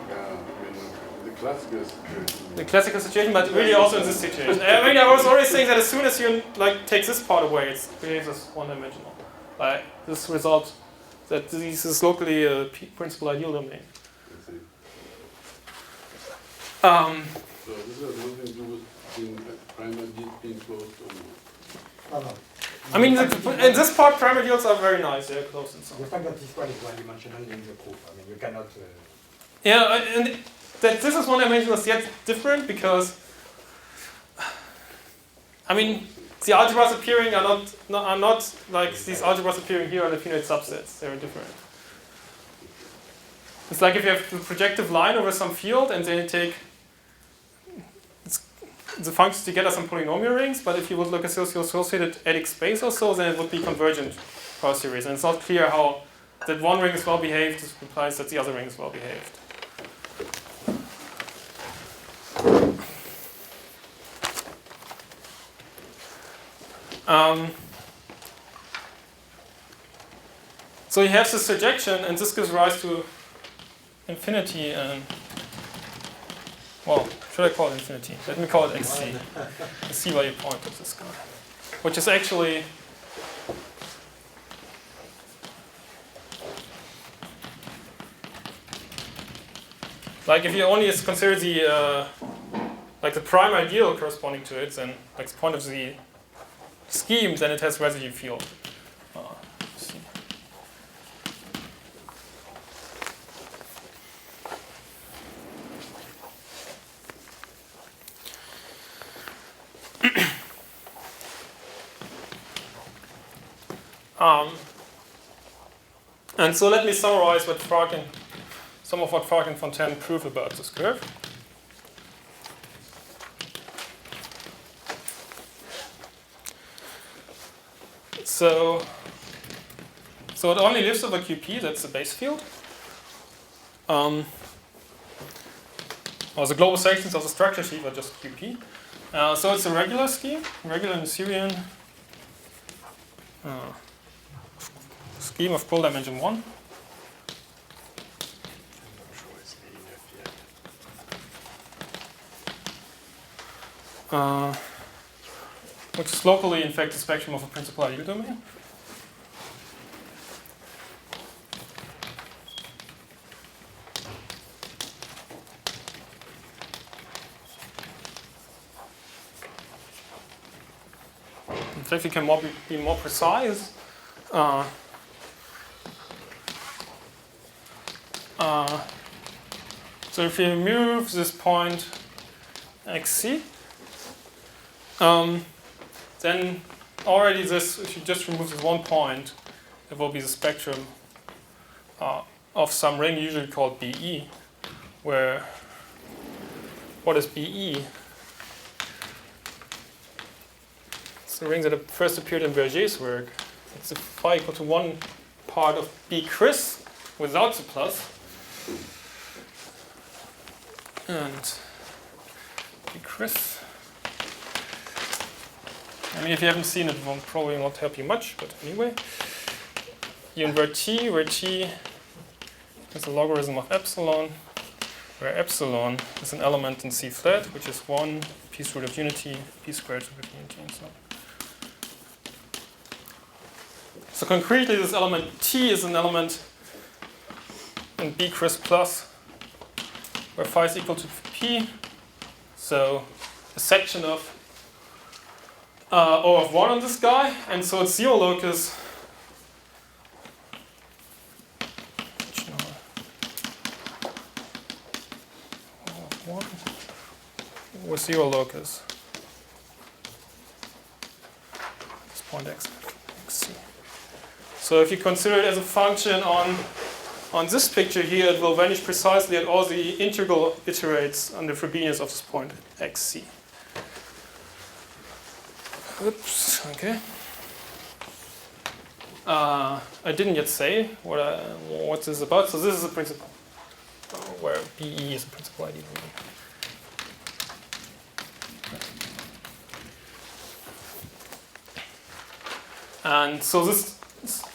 Yeah, I mean, the classical situation. The classical situation, but really also in this situation. I mean, I was already saying that as soon as you like take this part away, it behaves as one-dimensional. Like this result that this is locally a principal ideal domain. I see. So this has nothing to do with prime ideal being closed or not. No. I mean, in this part, prime ideals are very nice. They're close and so on. The fact that this one is one-dimensional in the proof, I mean, you cannot... Yeah, and that this is one-dimensional is yet different because, I mean, the algebras appearing are not like these algebras appearing here are the finite subsets. They're different. It's like if you have the projective line over some field and then you take the functions together some polynomial rings, but if you would look at the associated adic space or so, then it would be convergent for series. And it's not clear how that one ring is well behaved implies that the other ring is well behaved. So you have this surjection, and this gives rise to infinity. And well, should I call it infinity? Let me call it xc. Let's see where you point at this guy, which is actually like if you only consider the like the prime ideal corresponding to it, then like the point of the scheme, then it has residue field. Let's see. And so let me summarize what some of what Fark and Fontaine prove about this curve. So it only lives over QP, that's the base field. Or the global sections of the structure sheet are just QP. So it's a regular scheme, regular Noetherian scheme of full dimension 1. Which is locally, in fact, the spectrum of a principal ideal domain. In fact, we can be more precise. So if you move this point xc, then already this, if you just remove this one point, it will be the spectrum of some ring usually called BE, where what is BE? It's the ring that first appeared in Berger's work. It's a phi equal to 1 part of B-Cris without the plus. And B-Cris. I mean, if you haven't seen it, it won't probably not help you much, but anyway. You invert t, where t is a logarithm of epsilon, where epsilon is an element in C flat, which is 1 p root of unity, p squared root of unity, and so on. So concretely, this element T is an element in B Chris plus, where phi is equal to P. So a section of O of 1 on this guy, and so its zero locus with zero locus. This point xc. So if you consider it as a function on this picture here, it will vanish precisely at all the integral iterates on the Frobenius of this point xc. Oops, okay. I didn't yet say what this is about. So this is a principle where BE is a principal ideal. And so this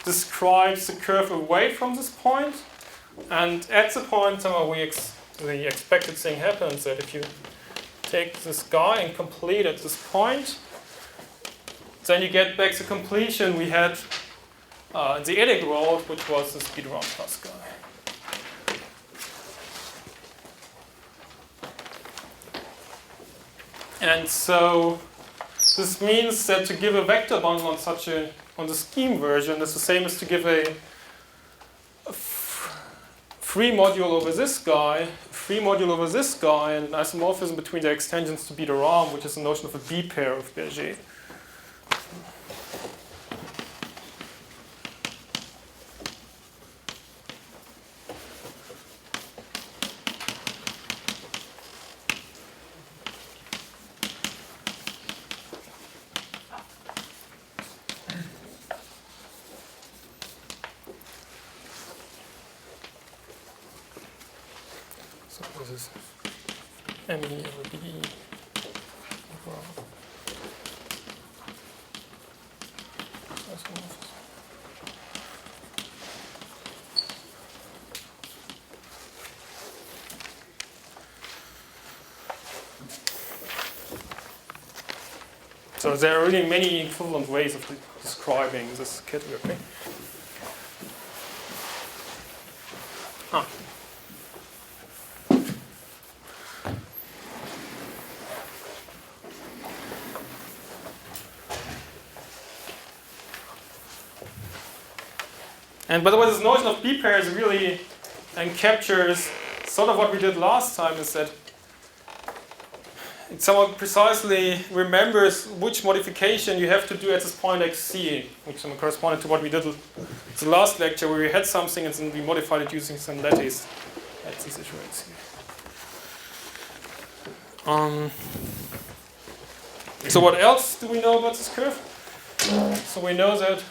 describes the curve away from this point. And at the point, the expected thing happens that if you take this guy and complete at this point, then you get back the completion we had in the p-adic world, which was this Peter plus guy. And so this means that to give a vector bundle on the scheme version is the same as to give a free module over this guy, and an isomorphism between their extensions to be the RAM, which is the notion of a B pair of Berger. So this is ME over BE. So there are really many equivalent ways of describing this category. And by the way, this notion of B pairs really captures sort of what we did last time, is that it somewhat precisely remembers which modification you have to do at this point xc, which corresponded to what we did in the last lecture, where we had something and then we modified it using some lattice at these iterates here. So what else do we know about this curve? So we know that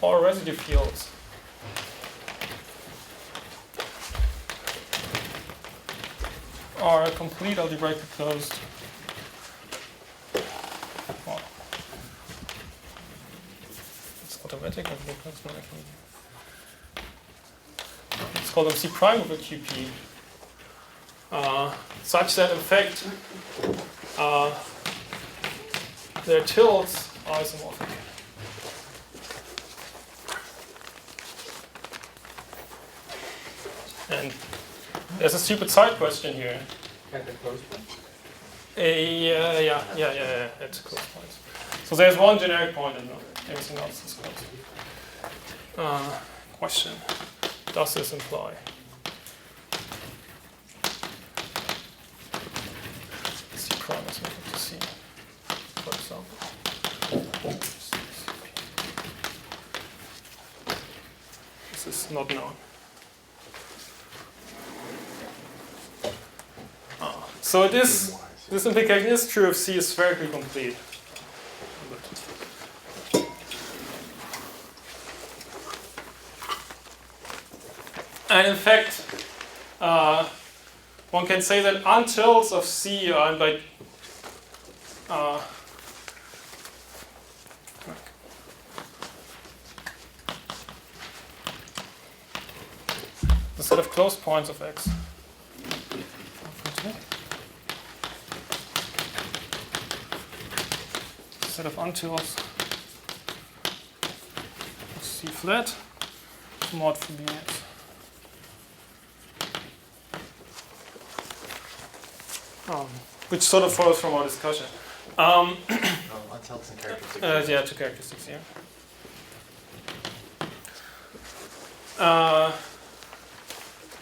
all residue fields are complete algebraically closed. Well, it's automatic. Let's call them C prime over QP, such that in fact their tildes are isomorphic. And there's a stupid side question here. At the close point? Yeah, at close points. So there's one generic point and everything else is close. Question: does this imply C prime is equal to C, for example? This is not known. So it is, this implication is true if C is spherically complete. And in fact, one can say that untils of C are by the set of closed points of X. Set of untils C flat mod Frobenius. Which sort of follows from our discussion. Untilts and characteristics. Yeah, 2 characteristics here.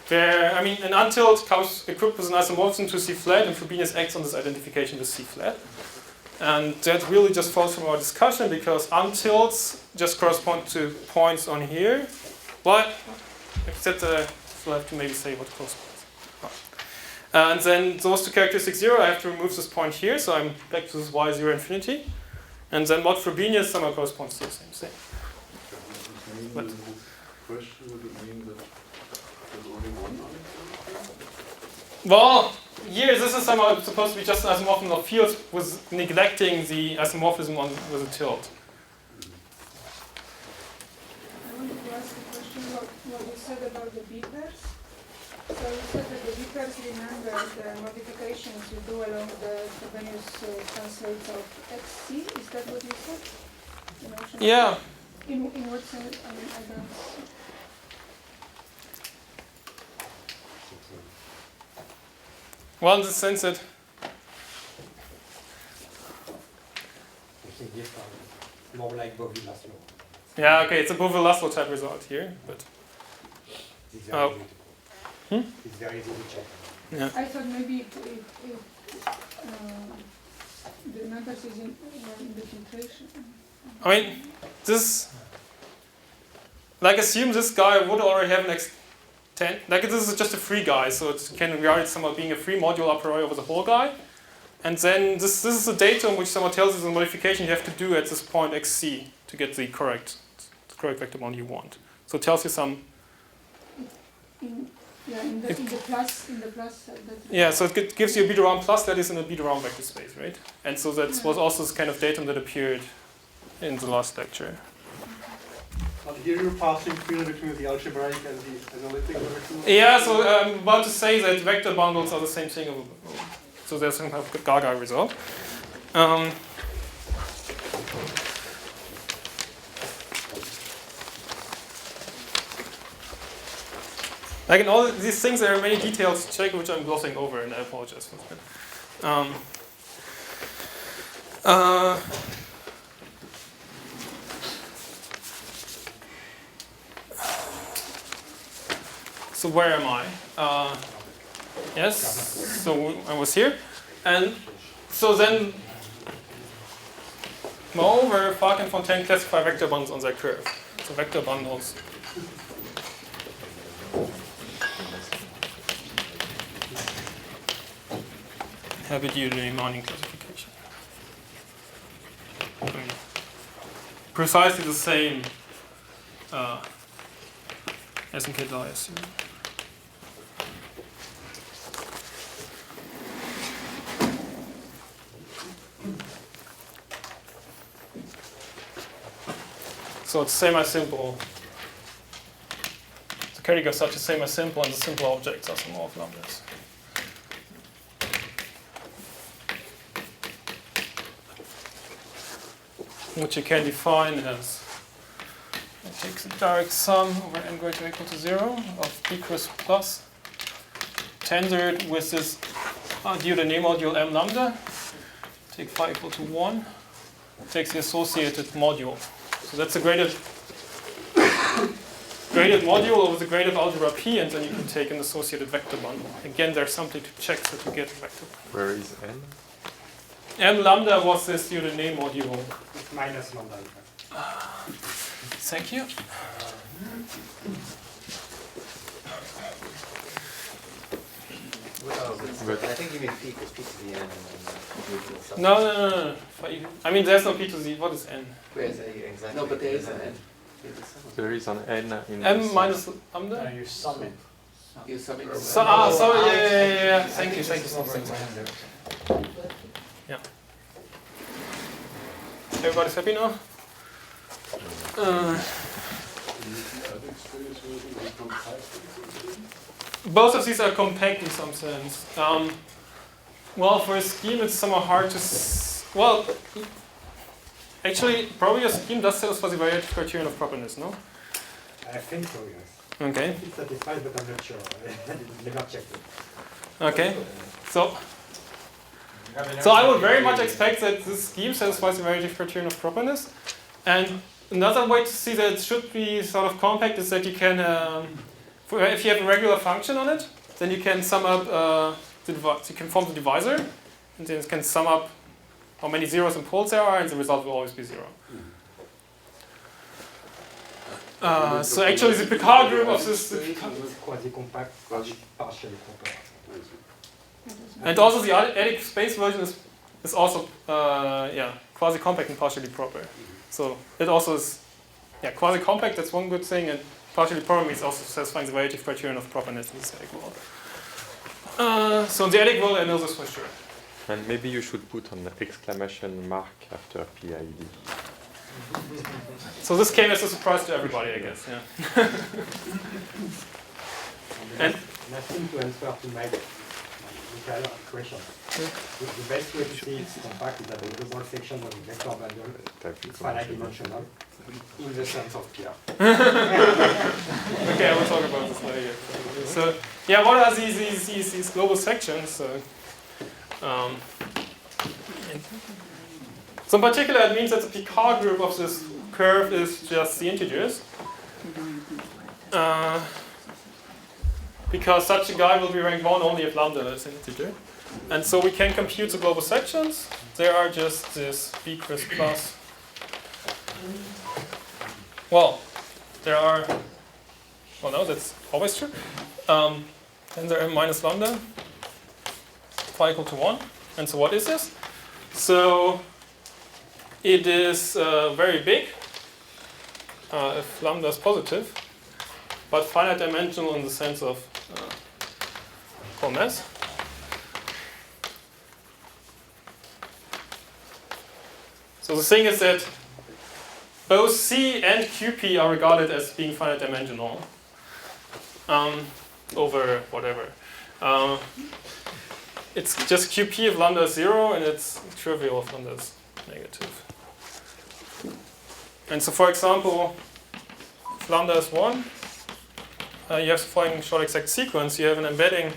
Where, I mean, an untilt comes equipped with an isomorphism to C flat, and Frobenius acts on this identification with C flat. And that really just follows from our discussion, because untilts just correspond to points on here. But, except I still have to maybe say what corresponds. And then those 2 characteristics 0, I have to remove this point here, so I'm back to this y0 infinity. And then mod Frobenius somehow corresponds to the same thing. But Question, would it mean that there's only one untilt? well, here this is somehow supposed to be just an isomorphism of fields with neglecting the isomorphism with a tilt. I wanted to ask a question about what you said about the B pairs. So you said that the B pairs remember the modifications you do along the Frobenius translates of XC. Is that what you said? The notion of- Yeah. In what sense? I mean, I don't. Well, in the sense that more like Bovie-Laszlo. yeah, okay, it's a Bovie-Laszlo type result here, but It's Oh. very easy to- It's very easy to check. yeah. I thought maybe if the numbers is in the filtration. I mean, this, like, assume this guy would already have an extent, like, this is just a free guy, so it can regard it somehow being a free module a priori over the whole guy. And then this is a datum which someone tells you the modification you have to do at this point xc to get the correct vector bound you want. So it tells you some. In the plus. That's Yeah, so it gives you a beta round plus that is in a beta round vector space, right? And so that was also this kind of datum that appeared in the last lecture. But here you're passing freely between the algebraic and the analytic version. Yeah, so I'm about to say that vector bundles are the same thing. So there's some kind of Gaga result. Like in all these things, there are many details to check, which I'm glossing over, and I apologize for that. So where am I? Yes, so I was here. And so then, moreover, Fark and Fontaine classify vector bundles on their curve. So vector bundles. Have it due to the Riemannian classification. I mean, precisely the same as in K-Dye, I assume. So it's semi-simple. The category of such is semi-simple, and the simple objects are some off numbers. Which you can define as, it takes a direct sum over n greater or equal to 0 of p cross plus tensored with this due to name module m lambda. Take phi equal to 1. Takes the associated module. So that's a graded module over the graded algebra P, and then you can take an associated vector bundle. Again, there's something to check so to get a vector bundle. Where is n? M lambda was this due to name module. It's minus lambda. Thank you. But I think you mean p because p to the n. And No. I mean, there's no p to z. What is n? Where is it? it? Exactly. No, but there is an n. There is an n in M this. minus lambda? You sum it. You summing. Sorry, yeah. Thank you. Yeah. Everybody's happy now? Both of these are compact in some sense. Well, for a scheme, it's somewhat hard to. Well, actually, probably your scheme does satisfy the variative criterion of properness, no? I think so, yes. Okay. It satisfies, but I'm not sure. I never checked it. Okay. So I would very much expect that this scheme satisfies the variative criterion of properness. And another way to see that it should be sort of compact is that you can, if you have a regular function on it, then you can sum up you can form the divisor, and then it can sum up how many zeros and poles there are, and the result will always be 0. So actually, the Picard group of this. It's quasi-compact, partially compact. And also the p-adic space version is also quasi-compact and partially proper. So it also is quasi-compact. That's one good thing, and partially proper means also satisfying the variative criterion of properness in the p-adic world. So in the p-adic world, I know this for sure. And maybe you should put an exclamation mark after p-id. So this came as a surprise to everybody, I guess. Yeah. And nothing to answer to my question. The best way to see it's compact is that the global section of the vector bundle is finite dimensional in the sense of PR. Okay, I will talk about this later. So yeah, what are these global sections? So in particular, it means that the Picard group of this curve is just the integers. Because such a guy will be rank 1 only if lambda is an integer. And so we can compute the global sections. They are just this b plus plus. Well, there are, well no, that's always true. Then there are minus lambda, phi equal to 1. And so what is this? So it is very big if lambda is positive, but finite dimensional in the sense of whole mass. So the thing is that both C and QP are regarded as being finite dimensional over whatever. It's just QP if lambda is 0, and it's trivial if lambda is negative. And so, for example, if lambda is 1, you have the following short exact sequence. You have an embedding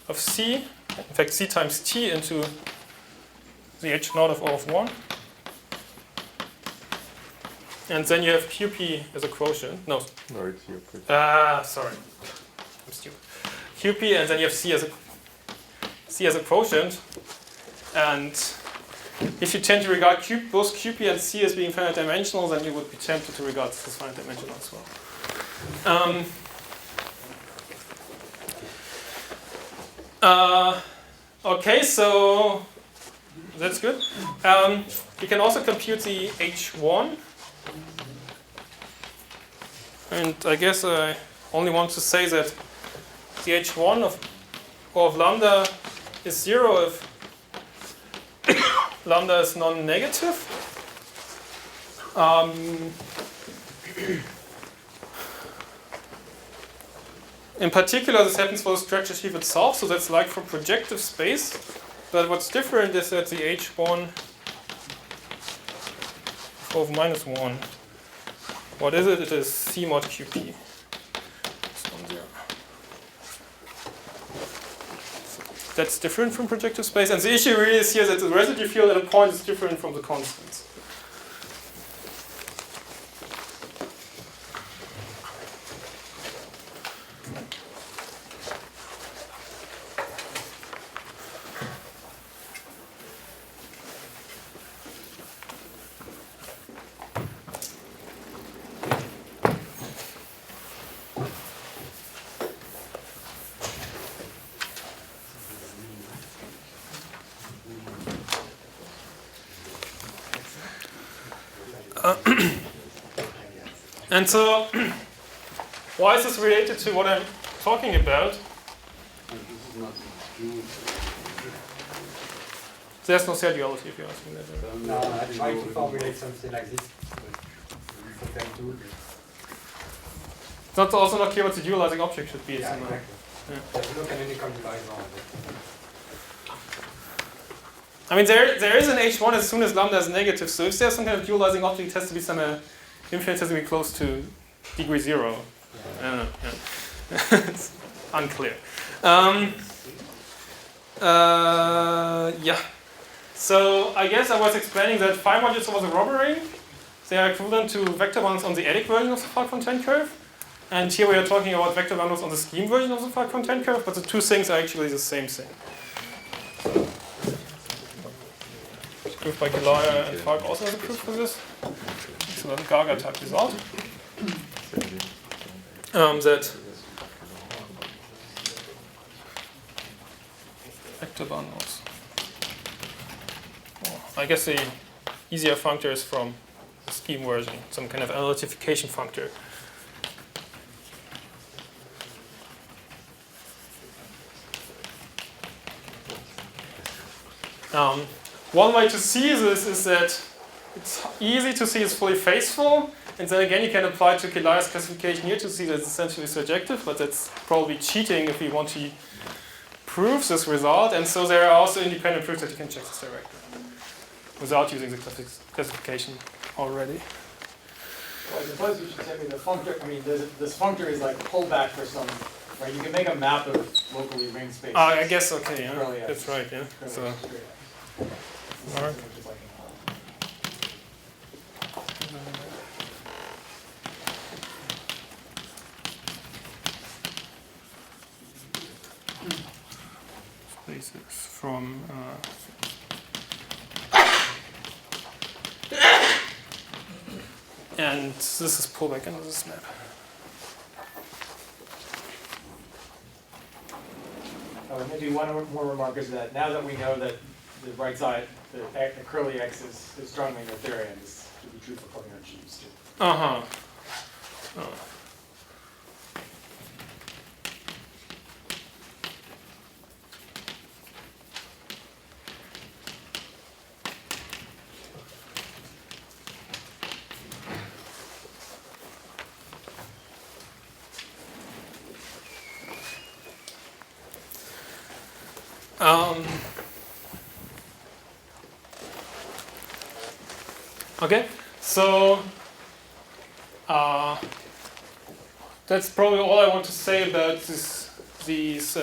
of C, in fact C times T into the H naught of O of 1. And then you have QP as a quotient. No, it's the opposite. Sorry. I'm stupid. QP, and then you have C as a quotient. And if you tend to regard both QP and C as being finite dimensional, then you would be tempted to regard this as finite dimensional as well. Okay, so that's good. You can also compute the H1. And I guess I only want to say that the H1 of lambda is 0 if lambda is non-negative. In particular, this happens for the structure sheaf itself, so that's like for projective space. But what's different is that the H1 of minus 1. What is it? It is C mod QP. That's different from projective space. And the issue really is here that the residue field at a point is different from the constants. And so, why is this related to what I'm talking about? There's no set duality if you're asking that. No, I tried to formulate something like this. It's not also not clear what the dualizing object should be. Yeah, exactly. Yeah. There's no canonical divisor on it. I mean, there is an H1 as soon as lambda is negative, so if there's some kind of dualizing object, it has to be somewhere infinitesimally close to degree 0. I don't know. Yeah. It's unclear. Yeah. So I guess I was explaining that phi-modules over the Robber ring, they are equivalent to vector bundles on the p-adic version of the Falk-Fontaine curve. And here we are talking about vector bundles on the scheme version of the Falk-Fontaine curve, but the two things are actually the same thing. Proof by Gillier and Falk also has a proof for this. So that's a Gaga type result. That vector bundles. Oh, I guess the easier functor is from the scheme version, some kind of analytification functor. One way to see this is that it's easy to see it's fully faithful, and then again you can apply to Gillier's classification here to see that it's essentially surjective, but that's probably cheating if we want to prove this result, and so there are also independent proofs that you can check this directly without using the classification already. Well, I suppose you should send me the functor. I mean, this functor is like pullback for some, right? You can make a map of locally ring space. I guess, okay, yeah. That's right, yeah. So. Mark. Spaces from and this is pullback into this map. Maybe one more remark is that now that we know that the right side, the curly x is strongly Noetherian, this should be true for coherent sheaves too. Uh-huh. Okay, so that's probably all I want to say about these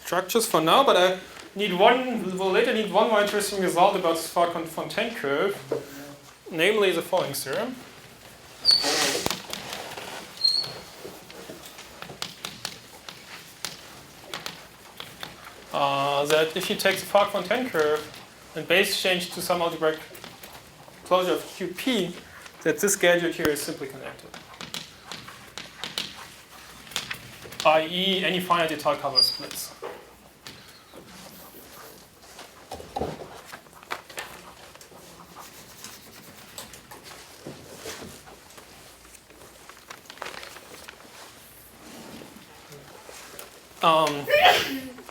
structures for now, but I will later need one more interesting result about this Falk-Fontaine curve, namely the following theorem. That if you take the Falk-Fontaine curve and base change to some algebraic closure of QP, that this gadget here is simply connected. I.e., any finite étale cover splits.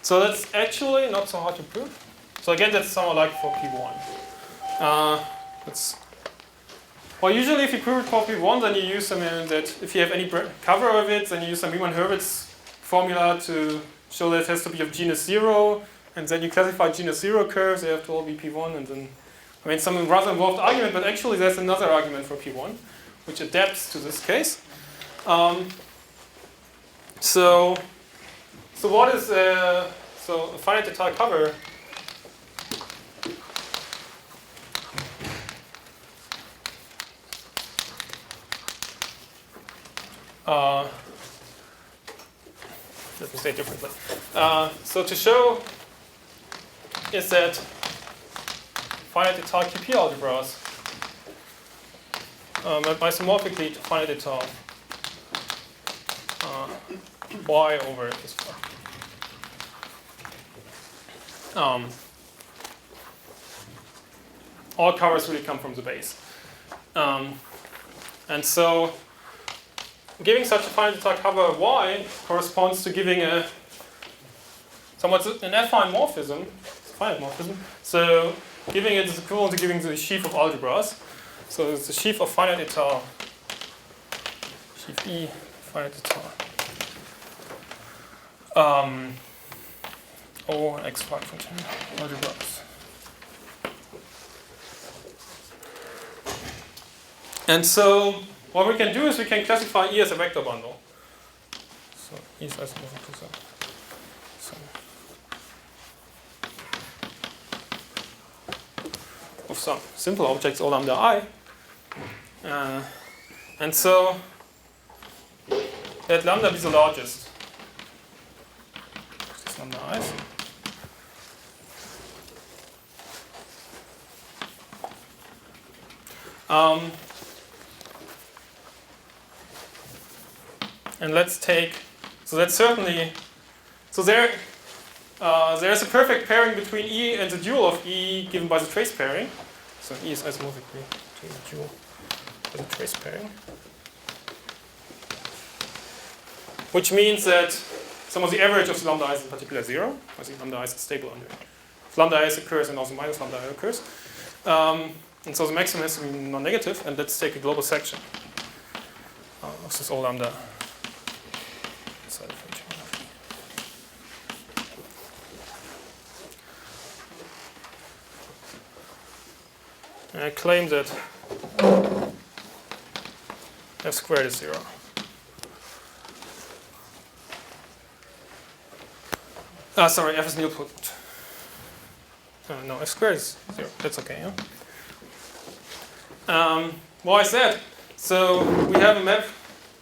So that's actually not so hard to prove. So again, that's somewhat like for P1. Well, usually if you prove it for P1, then you use some that if you have any cover of it, then you use some Riemann-Hurwitz formula to show that it has to be of genus 0, and then you classify genus 0 curves. They have to all be P1, and then I mean some rather involved argument, but actually there's another argument for P1, which adapts to this case. So what is so a finite étale cover? Let me say it differently. So to show is that finite étale QP algebras map isomorphically to finite étale y over this far. All covers really come from the base. And so giving such a finite étale cover y corresponds to giving a somewhat an affine morphism, finite morphism. So giving it is equivalent to giving the sheaf of algebras. So it's the sheaf of finite étale, sheaf E finite étale. O and X Falk-Fontaine algebras. And so what we can do is we can classify E as a vector bundle. So E is isomorphic to some of some simple objects O lambda I. And so let lambda be the largest. This is lambda I. And let's take, so that's certainly, so there's a perfect pairing between E and the dual of E given by the trace pairing. So E is isomorphically to the dual by the trace pairing. Which means that some of the average of the lambda i's in particular 0, because the lambda i's is stable under. If lambda i's occurs and also minus lambda I occurs. And so the maximum has to be non-negative, and let's take a global section of this O lambda. And I claim that f squared is 0. Sorry, f is nilpotent. No, f squared is 0. That's okay, yeah? Why is that? So we have a map,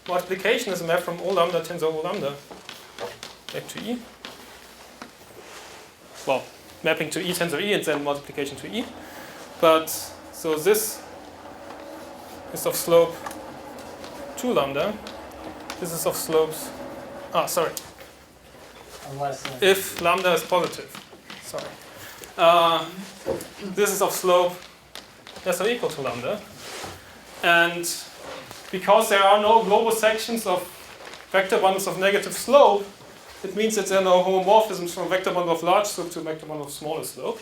multiplication is a map from O lambda tensor O lambda back to E. Well, mapping to E tensor E and then multiplication to E. But, so this is of slope 2 lambda. This is of slopes, sorry. If lambda is positive, sorry. This is of slope less or equal to lambda. And because there are no global sections of vector bundles of negative slope, it means that there are no homomorphisms from vector bundle of large slope to vector bundle of smaller slope.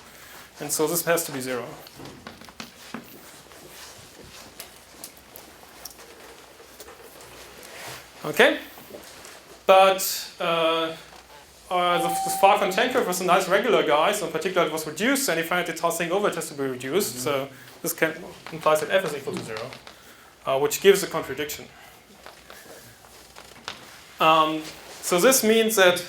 And so this has to be 0. Okay? But this far from 10 curve was a nice regular guy, so in particular it was reduced, and he found that the thing over it has to be reduced. So this implies that f is equal to 0, which gives a contradiction. So this means that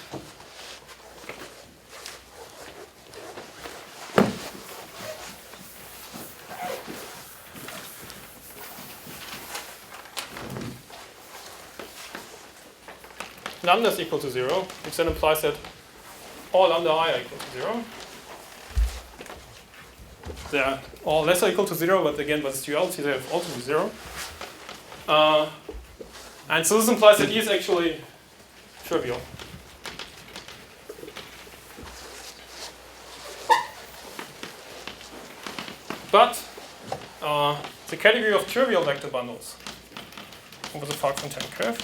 lambda is equal to 0, which then implies that all lambda I are equal to 0. They are all less or equal to 0, but again, by this duality, they have also to be 0. And so this implies that E is actually trivial. But the category of trivial vector bundles over the far from 10 curve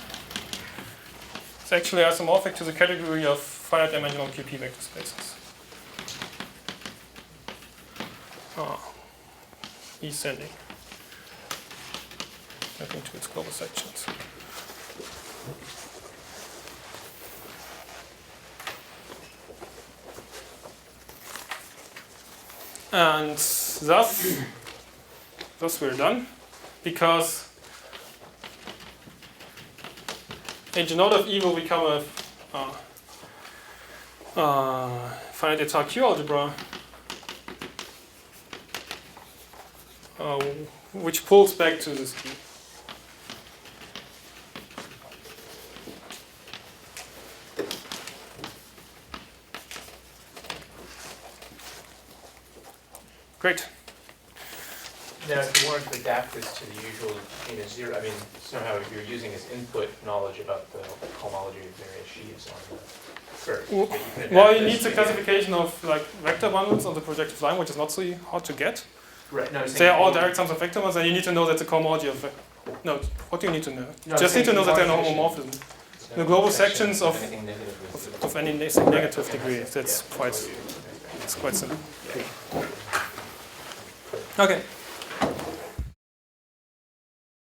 is actually isomorphic to the category of finite dimensional QP vector spaces. E sending mapping to its global sections. And thus we're done, because a genode of E will become a finite état Q algebra, which pulls back to this E. Great. Now, if you wanted to adapt this to the usual zero, I mean, somehow you're using as input knowledge about the homology of various sheaves on the curve. Well, you need the classification of like vector bundles on the projective line, which is not so hard to get. Right. No, they are all direct sums of vector bundles, and you need to know that the cohomology of. No, what do you need to know? You just need to know that there are no homomorphisms. The global sections of any negative degree. That's quite simple. Okay.